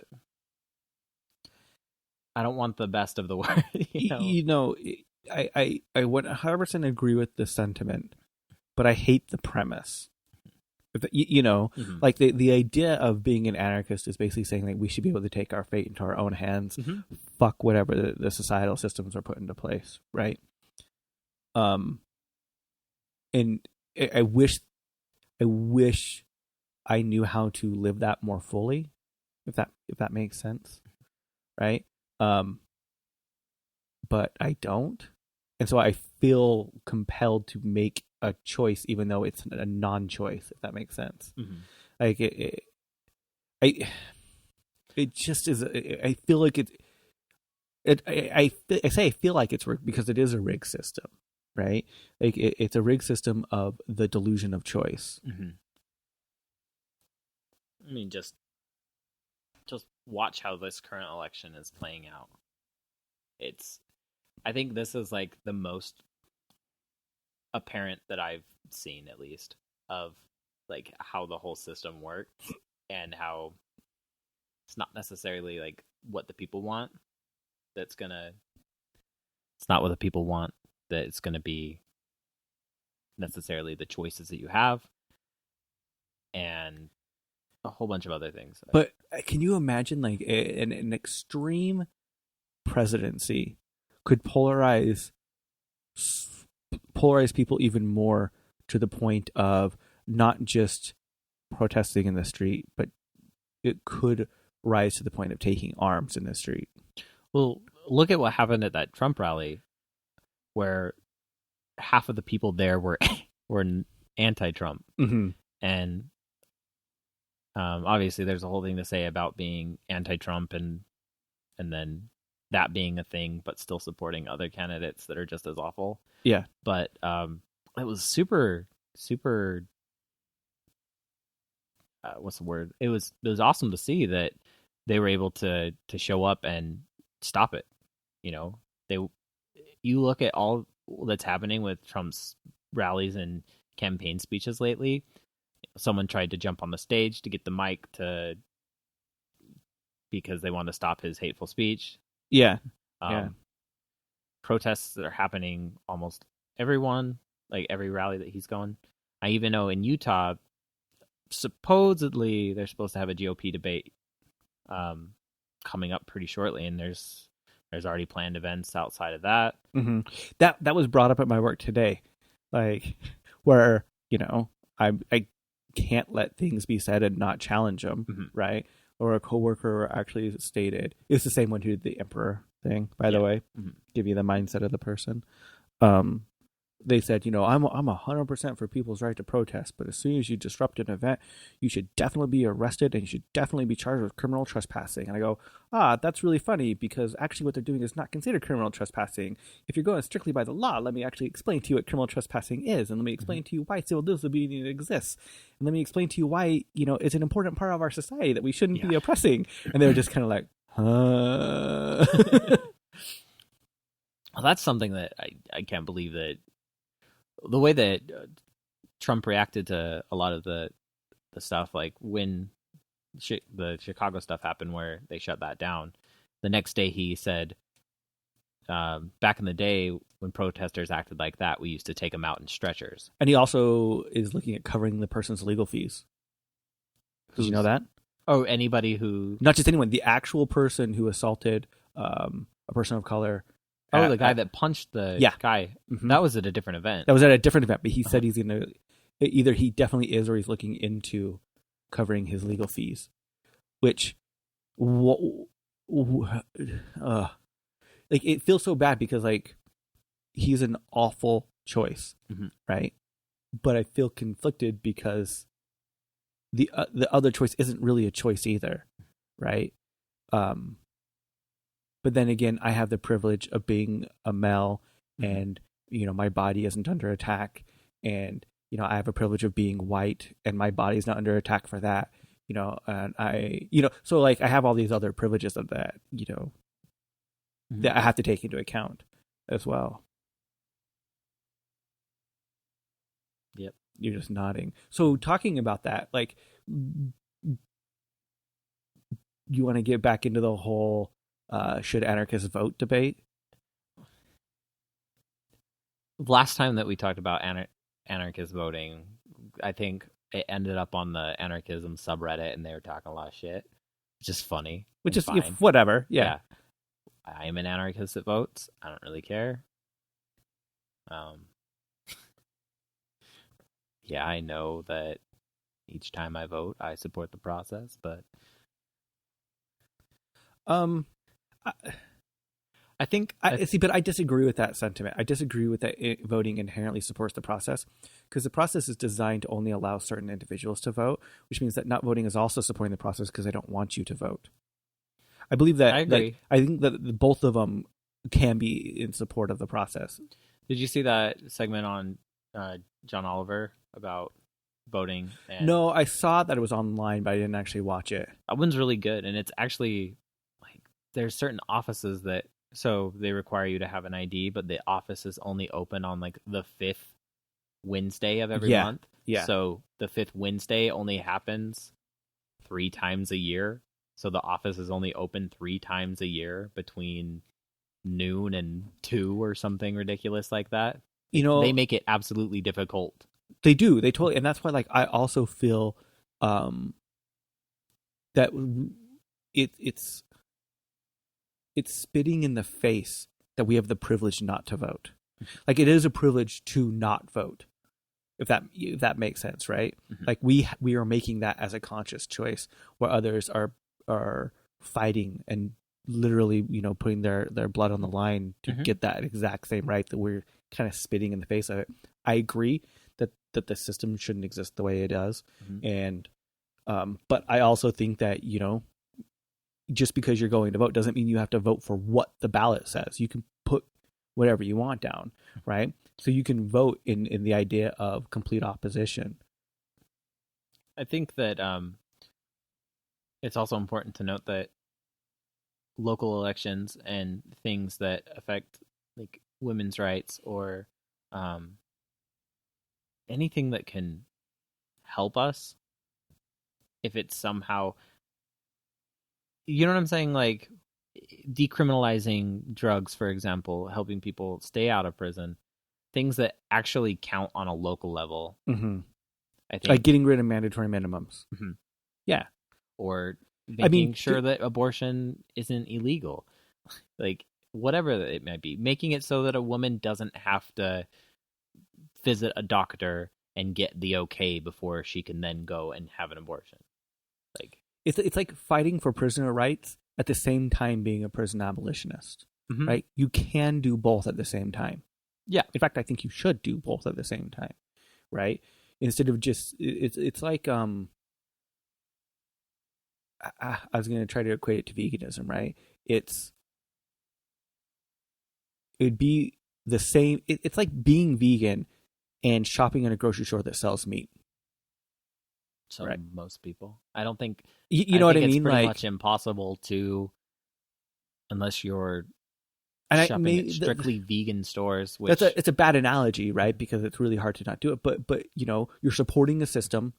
best of the world. I 100% agree with the sentiment, but I hate the premise. Mm-hmm. Like the idea of being an anarchist is basically saying that we should be able to take our fate into our own hands, fuck whatever the societal systems are put into place, right? And I wish I knew how to live that more fully, if that makes sense, right? But I don't, and so I feel compelled to make a choice, even though it's a non-choice, if that makes sense. Mm-hmm. Like it just is. I feel like I say I feel like it's rigged because it is a rigged system, right? Like it's a rigged system of the delusion of choice. Mm-hmm. I mean, just watch how this current election is playing out. I think this is like the most apparent that I've seen, at least, of like how the whole system works and how it's not necessarily like what the people want. It's not what the people want. That it's gonna be necessarily the choices that you have, and a whole bunch of other things. But can you imagine like an extreme presidency could polarize people even more, to the point of not just protesting in the street, but it could rise to the point of taking arms in the street. Well, look at what happened at that Trump rally, where half of the people there were anti-Trump, and obviously there's a whole thing to say about being anti-Trump and then that being a thing, but still supporting other candidates that are just as awful. Yeah, but it was super. What's the word? It was awesome to see that they were able to show up and stop it. You look at all that's happening with Trump's rallies and campaign speeches lately. Someone tried to jump on the stage to get the mic because they want to stop his hateful speech. Yeah. Protests that are happening almost everyone, like every rally that he's going. I even know in Utah, supposedly they're supposed to have a GOP debate coming up pretty shortly, and there's already planned events outside of that. Mm-hmm. That was brought up at my work today, like where I can't let things be said and not challenge them, right? Or a coworker actually stated, it's the same one who did the emperor thing, by the way, give you the mindset of the person. They said, I'm 100% for people's right to protest, but as soon as you disrupt an event, you should definitely be arrested and you should definitely be charged with criminal trespassing. And I go, that's really funny, because actually what they're doing is not considered criminal trespassing. If you're going strictly by the law, let me actually explain to you what criminal trespassing is, and let me explain to you why civil disobedience exists, and let me explain to you why, it's an important part of our society that we shouldn't be oppressing. And they were just kind of like, huh? Well, that's something that I can't believe that the way that Trump reacted to a lot of the stuff, like when the Chicago stuff happened where they shut that down, the next day he said, back in the day when protesters acted like that, we used to take them out in stretchers. And he also is looking at covering the person's legal fees. Did you know that? Oh, anybody who... Not just anyone, the actual person who assaulted a person of color. Oh, the guy that punched the guy. Mm-hmm. That was at a different event. That was at a different event, but he said he's going to... Either he definitely is, or he's looking into covering his legal fees. Which... it feels so bad because, he's an awful choice, right? But I feel conflicted because the other choice isn't really a choice either, right? But then again, I have the privilege of being a male, and my body isn't under attack, and I have a privilege of being white, and my body's not under attack for that, and I so I have all these other privileges of that, that I have to take into account as well. Yep. You're just nodding. So talking about that, you want to get back into the whole should anarchists vote debate? Last time that we talked about anarchist voting, I think it ended up on the anarchism subreddit, and they were talking a lot of shit. It's just funny. Which and is fine. whatever. Yeah. I am an anarchist that votes. I don't really care. Yeah, I know that each time I vote, I support the process, but I think but I disagree with that sentiment. I disagree with that voting inherently supports the process, because the process is designed to only allow certain individuals to vote, which means that not voting is also supporting the process because they don't want you to vote. I believe that. I agree. I think that both of them can be in support of the process. Did you see that segment on John Oliver about voting? No, I saw that it was online, but I didn't actually watch it. That one's really good, and it's actually like there's certain offices that so they require you to have an ID, but the office is only open on like the 5th Wednesday of every month. Yeah. So the 5th Wednesday only happens 3 times a year. So the office is only open 3 times a year between noon and 2 or something ridiculous like that. You know, they make it absolutely difficult. They do. They totally, and that's why like I also feel that it's spitting in the face that we have the privilege not to vote. Like it is a privilege to not vote. If that makes sense, right? Mm-hmm. Like we are making that as a conscious choice, where others are fighting and literally, putting their blood on the line to get that exact same right, that we're kind of spitting in the face of it. I agree that the system shouldn't exist the way it does. And but I also think that, just because you're going to vote doesn't mean you have to vote for what the ballot says. You can put whatever you want down, right? So you can vote in the idea of complete opposition. I think that it's also important to note that local elections and things that affect like women's rights or anything that can help us, if it's somehow, you know what I'm saying, like decriminalizing drugs, for example, helping people stay out of prison, things that actually count on a local level. I think, like getting rid of mandatory minimums. Yeah. Or making sure that abortion isn't illegal. Like whatever it might be, making it so that a woman doesn't have to visit a doctor and get the okay before she can then go and have an abortion. Like it's like fighting for prisoner rights at the same time being a prison abolitionist, right? You can do both at the same time. Yeah. In fact, I think you should do both at the same time, right? Instead of just, it's like, I was going to try to equate it to veganism, right? It'd be the same. It's like being vegan and shopping in a grocery store that sells meat. So right. Most people, I don't think, you know what I mean? It's pretty like, much impossible to, unless you're shopping at strictly vegan stores. Which it's a bad analogy, right? Because it's really hard to not do it. But you're supporting a system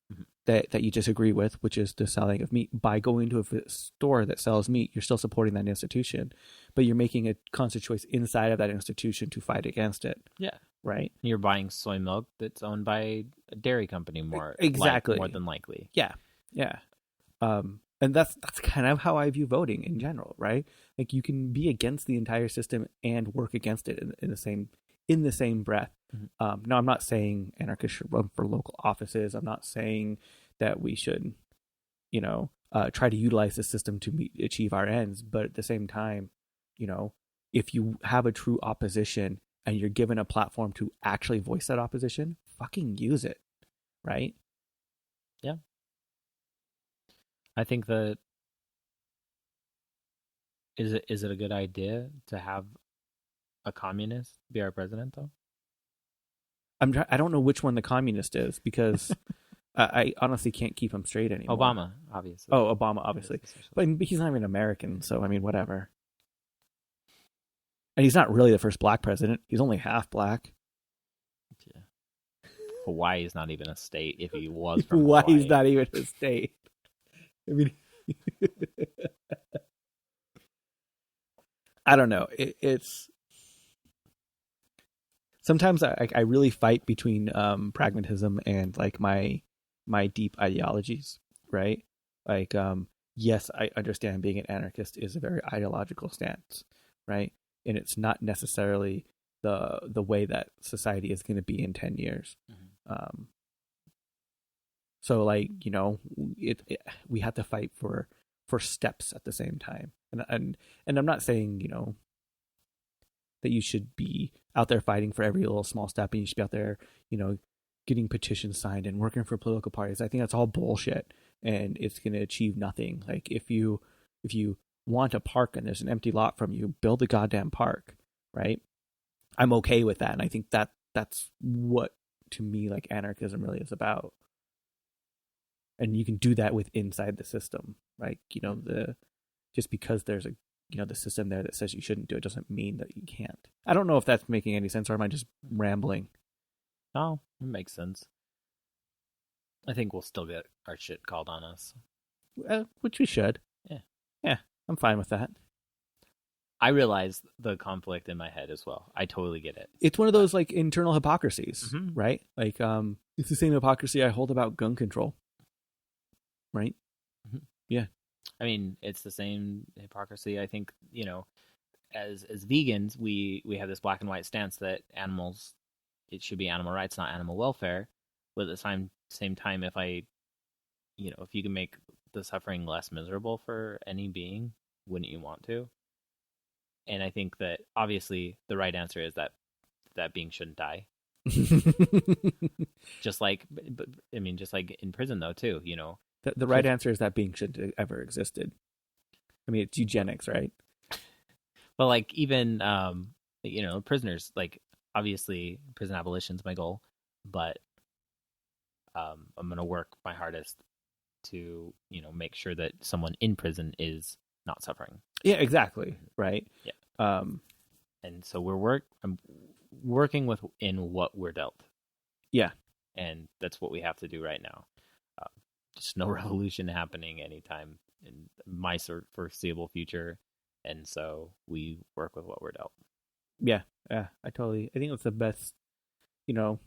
that you disagree with, which is the selling of meat. By going to a store that sells meat, you're still supporting that institution, but you're making a conscious choice inside of that institution to fight against it. Yeah. Right. You're buying soy milk that's owned by a dairy company more than likely. Yeah. Yeah. And that's kind of how I view voting in general, right? Like you can be against the entire system and work against it in the same breath. Now, I'm not saying anarchists should run for local offices. I'm not saying that we should, try to utilize the system to achieve our ends. But at the same time, if you have a true opposition and you're given a platform to actually voice that opposition, fucking use it, right? Yeah. I think that is it a good idea to have a communist be our president, though? I don't know which one the communist is, because I honestly can't keep him straight anymore. Obama, obviously. Oh, Obama, obviously. But he's not even American, so I mean, whatever. And he's not really the first black president. He's only half black. Yeah. Hawaii is not even a state. If he was from Hawaii. Hawaii's not even a state. I mean, I don't know. It's sometimes I really fight between pragmatism and like my my deep ideologies, right? Like, yes, I understand being an anarchist is a very ideological stance, right? And it's not necessarily the way that society is going to be in 10 years. So, like, you know, we have to fight for steps at the same time. And I'm not saying, you know, that you should be out there fighting for every little small step, and you should be out there, you know, getting petitions signed and working for political parties. I think that's all bullshit, and it's going to achieve nothing. Like, if you want a park and there's an empty lot from you, build the goddamn park, right? I'm okay with that, and I think that's what, to me, like, anarchism really is about. And you can do that with inside the system, right? You know, just because there's a, you know, the system there that says you shouldn't do it doesn't mean that you can't. I don't know if that's making any sense, or am I just rambling? No, it makes sense. I think we'll still get our shit called on us. Which we should. Yeah, I'm fine with that. I realize the conflict in my head as well. I totally get it. It's one of those, like, internal hypocrisies, right? Like, it's the same hypocrisy I hold about gun control, right? Yeah. I mean, it's the same hypocrisy. I think, you know, as vegans, we have this black and white stance that animals, it should be animal rights, not animal welfare. But at the same time, if you can make the suffering less miserable for any being, wouldn't you want to? And I think that obviously the right answer is that being shouldn't die. just like in prison though too, you know. The right answer is that being shouldn't have ever existed. I mean, it's eugenics, right? Well, like, even you know, prisoners, like, obviously prison abolition's my goal, but I'm going to work my hardest to, you know, make sure that someone in prison is not suffering. Yeah, exactly. Right. Yeah. And so I'm working within what we're dealt. Yeah. And that's what we have to do right now. Just no revolution happening anytime in my foreseeable future. And so we work with what we're dealt. Yeah. I think that's the best, you know,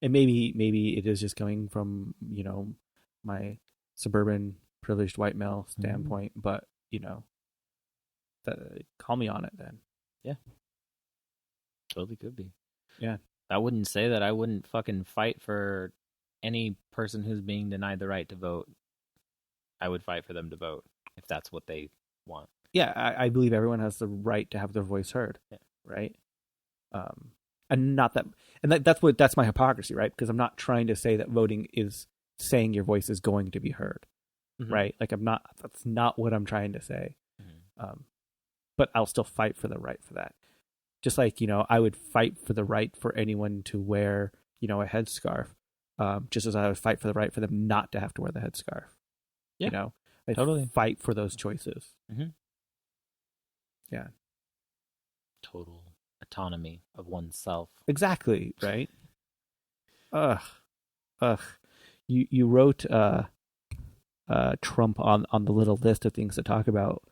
and maybe it is just coming from, you know, my suburban privileged white male standpoint, but, you know, call me on it then. Yeah. Totally could be. Yeah. I wouldn't say that I wouldn't fucking fight for any person who's being denied the right to vote. I would fight for them to vote if that's what they want. Yeah, I believe everyone has the right to have their voice heard. Yeah. Right. And not that, and that's my hypocrisy, right? Because I'm not trying to say that voting is saying your voice is going to be heard, right? Like, that's not what I'm trying to say. But I'll still fight for the right for that. Just like, you know, I would fight for the right for anyone to wear, you know, a headscarf, just as I would fight for the right for them not to have to wear the headscarf. Yeah, you know, I totally fight for those choices. Yeah. Total autonomy of oneself. Exactly, right? You wrote Trump on the little list of things to talk about.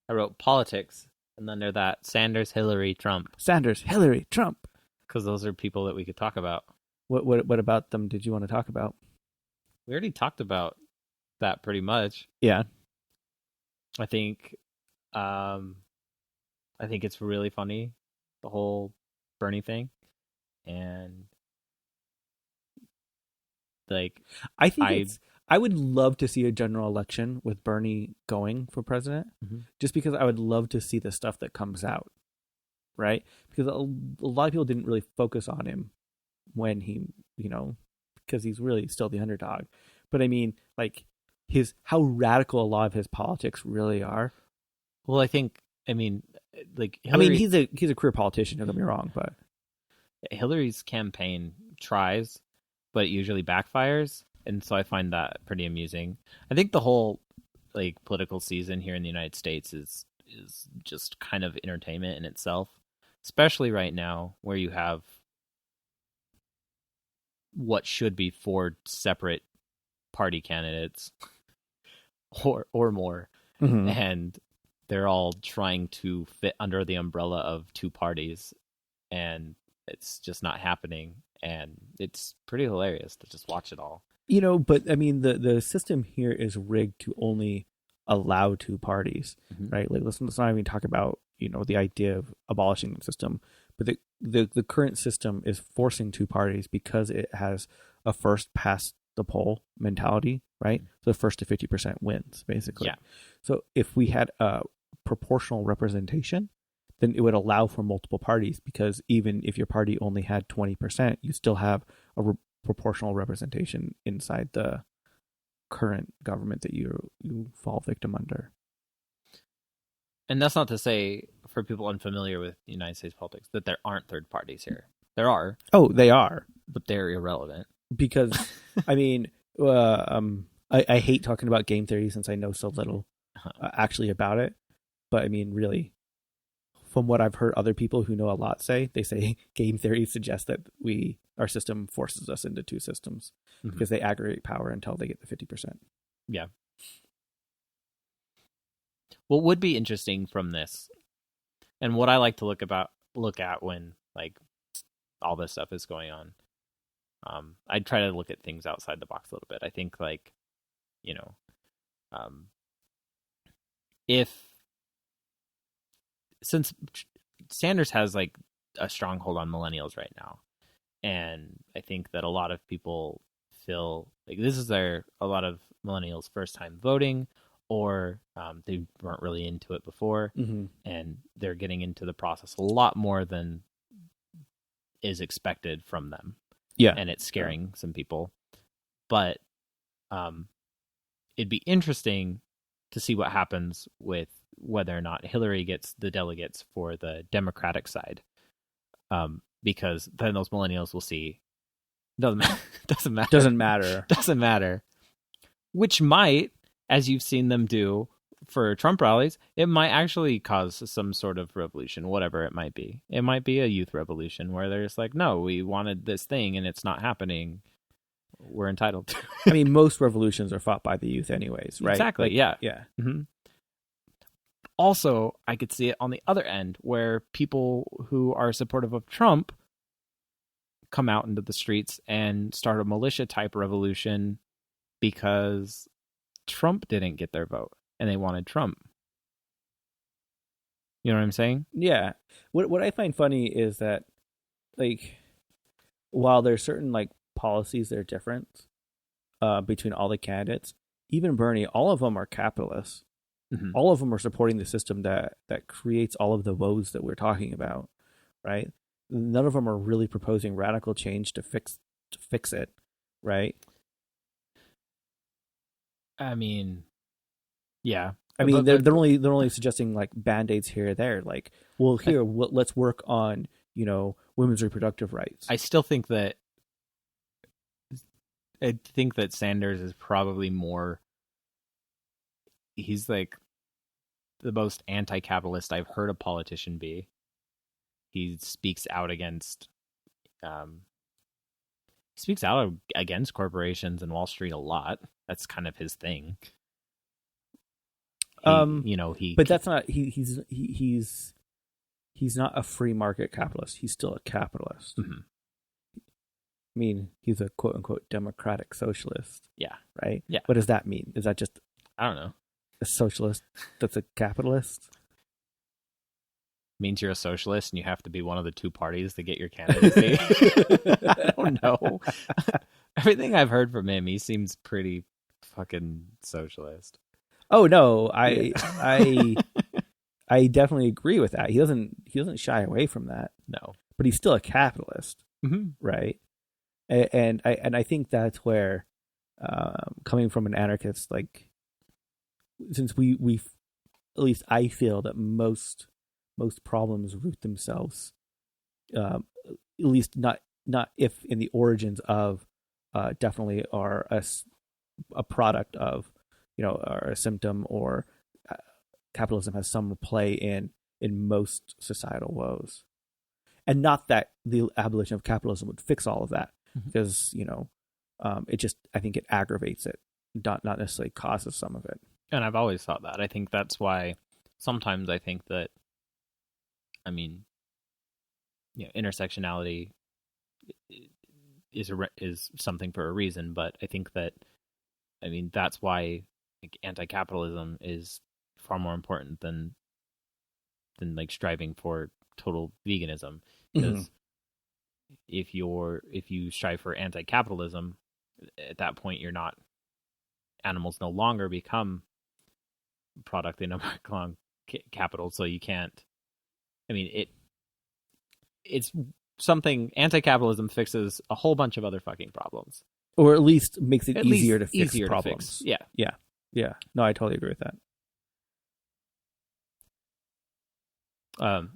I wrote politics, and under that, Sanders, Hillary, Trump. Sanders, Hillary, Trump. Because those are people that we could talk about. What about them did you want to talk about? We already talked about that pretty much. Yeah. I think it's really funny, the whole Bernie thing, and like I would love to see a general election with Bernie going for president, just because I would love to see the stuff that comes out, right? Because a lot of people didn't really focus on him when he, you know, because he's really still the underdog. But I mean, like, how radical a lot of his politics really are. Well, like, Hillary, he's a career politician, don't get me wrong, but Hillary's campaign tries, but it usually backfires. And so I find that pretty amusing. I think the whole, like, political season here in the United States is just kind of entertainment in itself, especially right now where you have what should be 4 separate party candidates or more. And they're all trying to fit under the umbrella of 2 parties, and it's just not happening. And it's pretty hilarious to just watch it all. But I mean, the system here is rigged to only allow two parties, right? Like, let's not even talk about, the idea of abolishing the system, but the current system is forcing two parties because it has a first past the poll mentality, right? So the first to 50% wins, basically. Yeah. So if we had a proportional representation, then it would allow for multiple parties, because even if your party only had 20%, you still have a proportional representation inside the current government that you fall victim under. And that's not to say, for people unfamiliar with United States politics, that there aren't third parties here. There are. Oh, they are. But they're irrelevant. Because, I mean, I hate talking about game theory since I know so little actually about it. But I mean, really, from what I've heard other people who know a lot say, they say game theory suggests that our system forces us into two systems because they aggregate power until they get the 50%. Yeah. What would be interesting from this, and what I like to look at when like all this stuff is going on, I try to look at things outside the box a little bit. I think, like, since Sanders has like a stronghold on millennials right now, and I think that a lot of people feel like this is a lot of millennials' first time voting, or they weren't really into it before, and they're getting into the process a lot more than is expected from them. Yeah. And it's scaring some people. But it'd be interesting to see what happens with whether or not Hillary gets the delegates for the Democratic side. Because then those millennials will see doesn't matter. Which might, as you've seen them do for Trump rallies, it might actually cause some sort of revolution, whatever it might be. It might be a youth revolution where they're just like, no, we wanted this thing and it's not happening. We're entitled to. I mean, most revolutions are fought by the youth anyways, right? Exactly, like, yeah. Mm-hmm. Also, I could see it on the other end where people who are supportive of Trump come out into the streets and start a militia type revolution because Trump didn't get their vote and they wanted Trump. You know what I'm saying? Yeah. What I find funny is that, like, while there's certain like policies that are different between all the candidates, even Bernie, all of them are capitalists. All of them are supporting the system that creates all of the woes that we're talking about, right? None of them are really proposing radical change to fix it, right? I mean, yeah. I mean, they're only suggesting like band-aids here or there. Like, well, let's work on women's reproductive rights. I think that Sanders is probably more. He's like the most anti-capitalist I've heard a politician be. He speaks out against corporations and Wall Street a lot. That's kind of his thing. But that's not he's not a free market capitalist. He's still a capitalist. I mean, he's a quote unquote democratic socialist. Yeah. Right? Yeah. What does that mean? Is that just, I don't know, a socialist that's a capitalist? Means you're a socialist and you have to be one of the two parties to get your candidacy. I don't know. Everything I've heard from him, he seems pretty fucking socialist. Oh no, I definitely agree with that. He doesn't shy away from that. No, but he's still a capitalist, right? And I think that's where, coming from an anarchist, like, since we at least I feel that most problems root themselves, at least not if in the origins of, definitely are a product of, or a symptom, or capitalism has some play in most societal woes. And not that the abolition of capitalism would fix all of that, because, it just, I think it aggravates it, not necessarily causes some of it. And I've always thought that. I think that's why sometimes I think that, intersectionality is something for a reason. But I think that, I mean, that's why like anti-capitalism is far more important than like striving for total veganism, because if you strive for anti-capitalism, at that point animals no longer become product, they no longer belong capital, so you can't. I mean, it's something. Anti-capitalism fixes a whole bunch of other fucking problems, or at least makes it easier to fix problems. Yeah. No, I totally agree with that.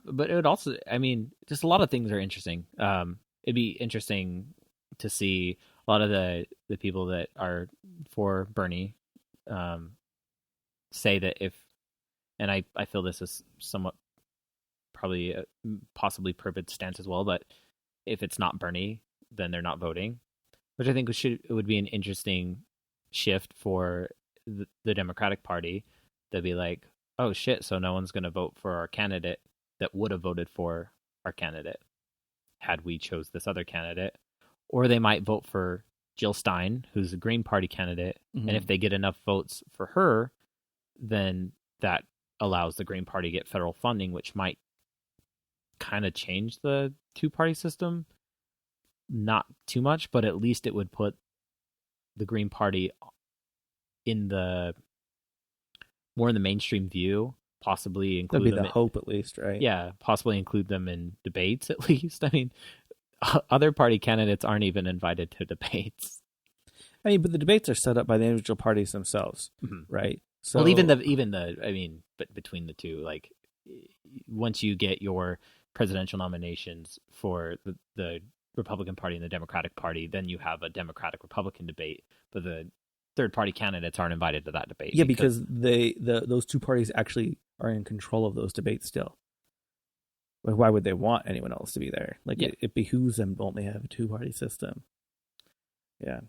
But it would also, I mean, just a lot of things are interesting. It'd be interesting to see a lot of the people that are for Bernie say that and I feel this is somewhat probably possibly Purvitt's stance as well, but if it's not Bernie, then they're not voting, which I think it would be an interesting shift for the Democratic Party to be like, oh shit, so no one's going to vote for our candidate that would have voted for our candidate had we chose this other candidate. Or they might vote for Jill Stein, who's a Green Party candidate, and if they get enough votes for her, then that allows the Green Party to get federal funding, which might kind of change the two-party system. Not too much, but at least it would put the Green Party more in the mainstream view, possibly include that'd be the hope, at least, right? Yeah, possibly include them in debates at least. I mean, other party candidates aren't even invited to debates. I mean, but the debates are set up by the individual parties themselves, right? So, well, even the I mean, but between the two, like once you get your presidential nominations for the Republican Party and the Democratic Party, then you have a Democratic-Republican debate, but the third-party candidates aren't invited to that debate. Yeah, because those two parties actually are in control of those debates still. Like, why would they want anyone else to be there? Like, it behooves them to only have a two-party system. Yeah.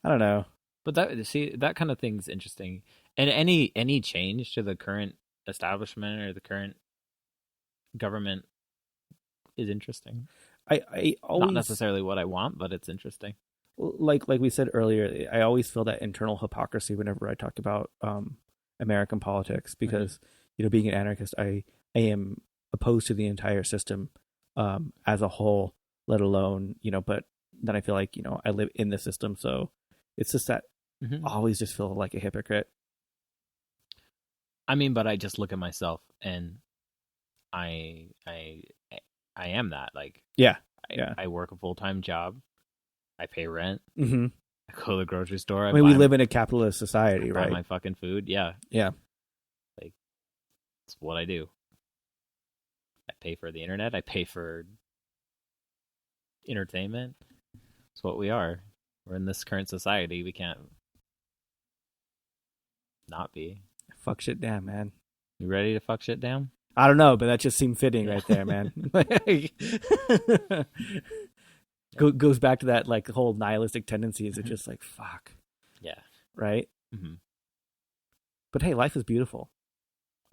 I don't know. But that kind of thing's interesting. And any change to the current establishment or the current government is interesting. I always, not necessarily what I want, but it's interesting. Like we said earlier, I always feel that internal hypocrisy whenever I talk about American politics, because being an anarchist, I am opposed to the entire system as a whole, let alone but then I feel like I live in the system, so it's just that I always just feel like a hypocrite. I mean, but I just look at myself and I am that. Like, I work a full-time job. I pay rent. I go to the grocery store. I mean, we live in a capitalist society, right? Buy my fucking food. Yeah. Like, it's what I do. I pay for the internet. I pay for entertainment. It's what we are. We're in this current society. We can't not be. Fuck shit down, man. You ready to fuck shit down? I don't know, but that just seemed fitting right there, man. Goes back to that like whole nihilistic tendencies. It's just like, fuck. Yeah. Right? But hey, life is beautiful.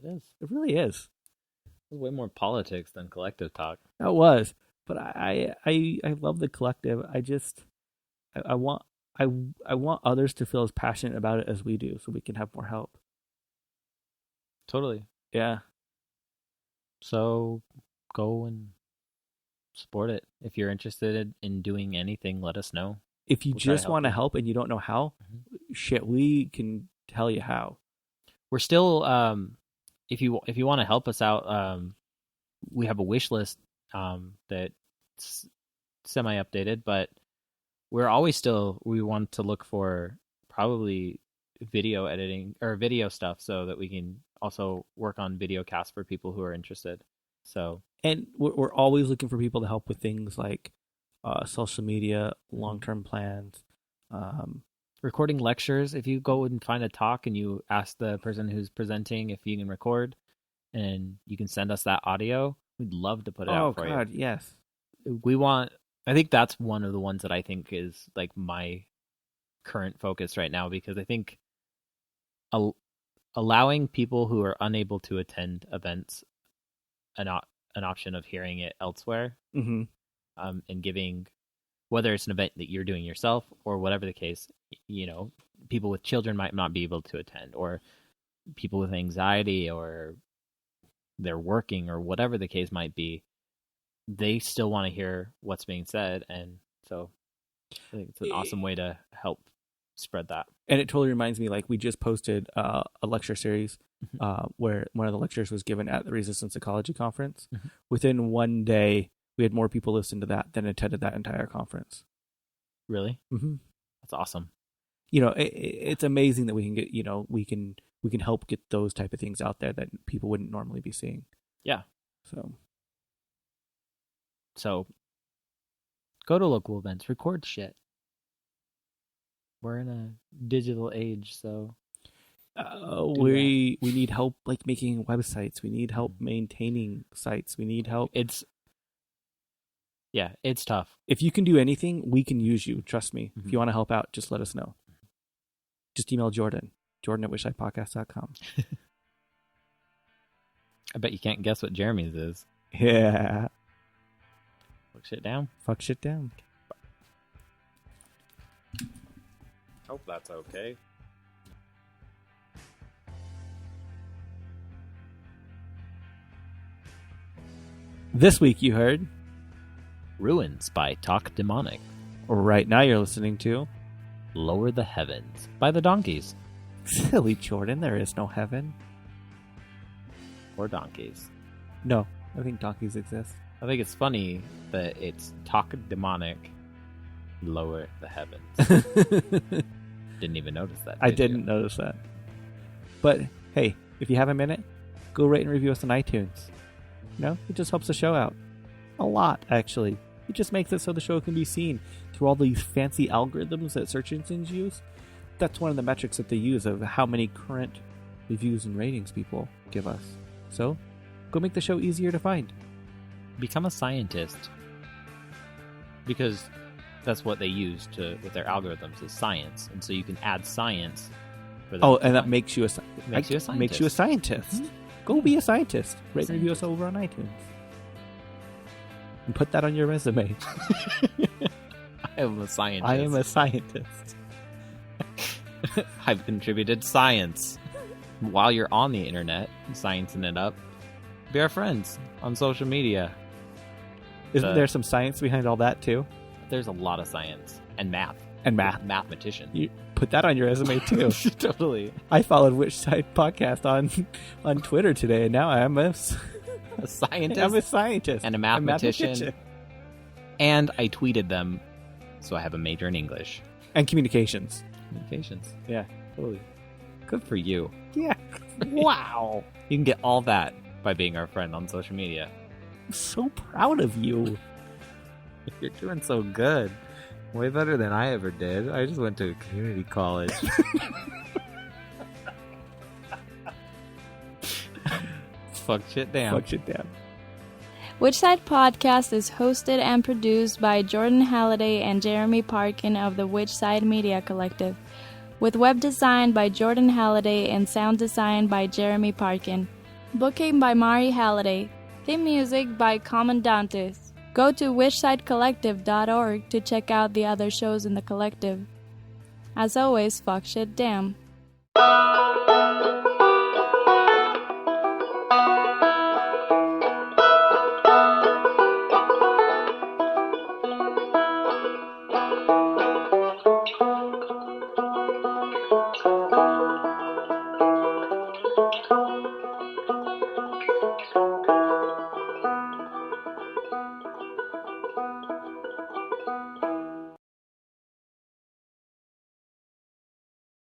It is. It really is. There's way more politics than collective talk. It was. But I love the collective. I want others to feel as passionate about it as we do, so we can have more help. Totally. Yeah. So go and support it. If you're interested in doing anything, let us know. If you just want to help and you don't know how, shit, we can tell you how. We're still, if you want to help us out, we have a wish list that's semi-updated, but we're always we want to look for probably video editing or video stuff so that we can also work on video casts for people who are interested. So, and we're always looking for people to help with things like social media, long-term plans, recording lectures. If you go and find a talk and you ask the person who's presenting if you can record, and you can send us that audio, we'd love to put it out for you. Oh God, yes. I think that's one of the ones that I think is like my current focus right now, because I think allowing people who are unable to attend events an option of hearing it elsewhere, and giving whether it's an event that you're doing yourself or whatever the case, people with children might not be able to attend, or people with anxiety, or they're working, or whatever the case might be. They still want to hear what's being said, and so I think it's an awesome way to help spread that. And it totally reminds me, like, we just posted a lecture series where one of the lectures was given at the Resistance Ecology Conference. Mm-hmm. Within one day, we had more people listen to that than attended that entire conference. Really? Mm-hmm. That's awesome. It's amazing that we can get, we can help get those type of things out there that people wouldn't normally be seeing. Yeah. So go to local events, record shit. We're in a digital age, so we need help, like, making websites. We need help maintaining sites. We need help. It's tough. If you can do anything, we can use you. Trust me. Mm-hmm. If you want to help out, just let us know. Just email Jordan at wishsidepodcast.com. I bet you can't guess what Jeremy's is. Yeah. Fuck shit down. Fuck shit down. Hope that's okay. This week you heard Ruins by Talkdemonic. Right now you're listening to Lower the Heavens by the Donkeys. Silly Jordan, there is no heaven. Or donkeys. No, I think donkeys exist. I think it's funny that it's Talkdemonic, Lower the Heavens. Didn't even notice that. I didn't notice that. But hey, if you have a minute, go rate and review us on iTunes. It just helps the show out. A lot, actually. It just makes it so the show can be seen through all these fancy algorithms that search engines use. That's one of the metrics that they use of how many current reviews and ratings people give us. So, go make the show easier to find. Become a scientist. Because that's what they use with their algorithms is science. And so you can add science. And that makes you a scientist. Makes you a scientist. Mm-hmm. Go be a scientist. Rate and review us over on iTunes. And put that on your resume. I am a scientist. I am a scientist. I've contributed science. While you're on the internet, sciencing it up, be our friends on social media. Isn't there some science behind all that, too? There's a lot of science. And math. Mathematician. You put that on your resume, too. Totally. I followed Which Side Podcast on Twitter today, and now I'm a scientist. I'm a scientist. And a mathematician. And I tweeted them, so I have a major in English. And communications. Yeah, totally. Good for you. Yeah. Wow. You can get all that by being our friend on social media. I'm so proud of you. You're doing so good. Way better than I ever did. I just went to a community college. Fuck shit down. Which Side Podcast is hosted and produced by Jordan Halliday and Jeremy Parkin of the Which Side Media Collective, with web design by Jordan Halliday and sound design by Jeremy Parkin. Booking by Mari Halliday. Theme music by Commandantes. Go to whichsidecollective.org to check out the other shows in the collective. As always, fuck shit damn.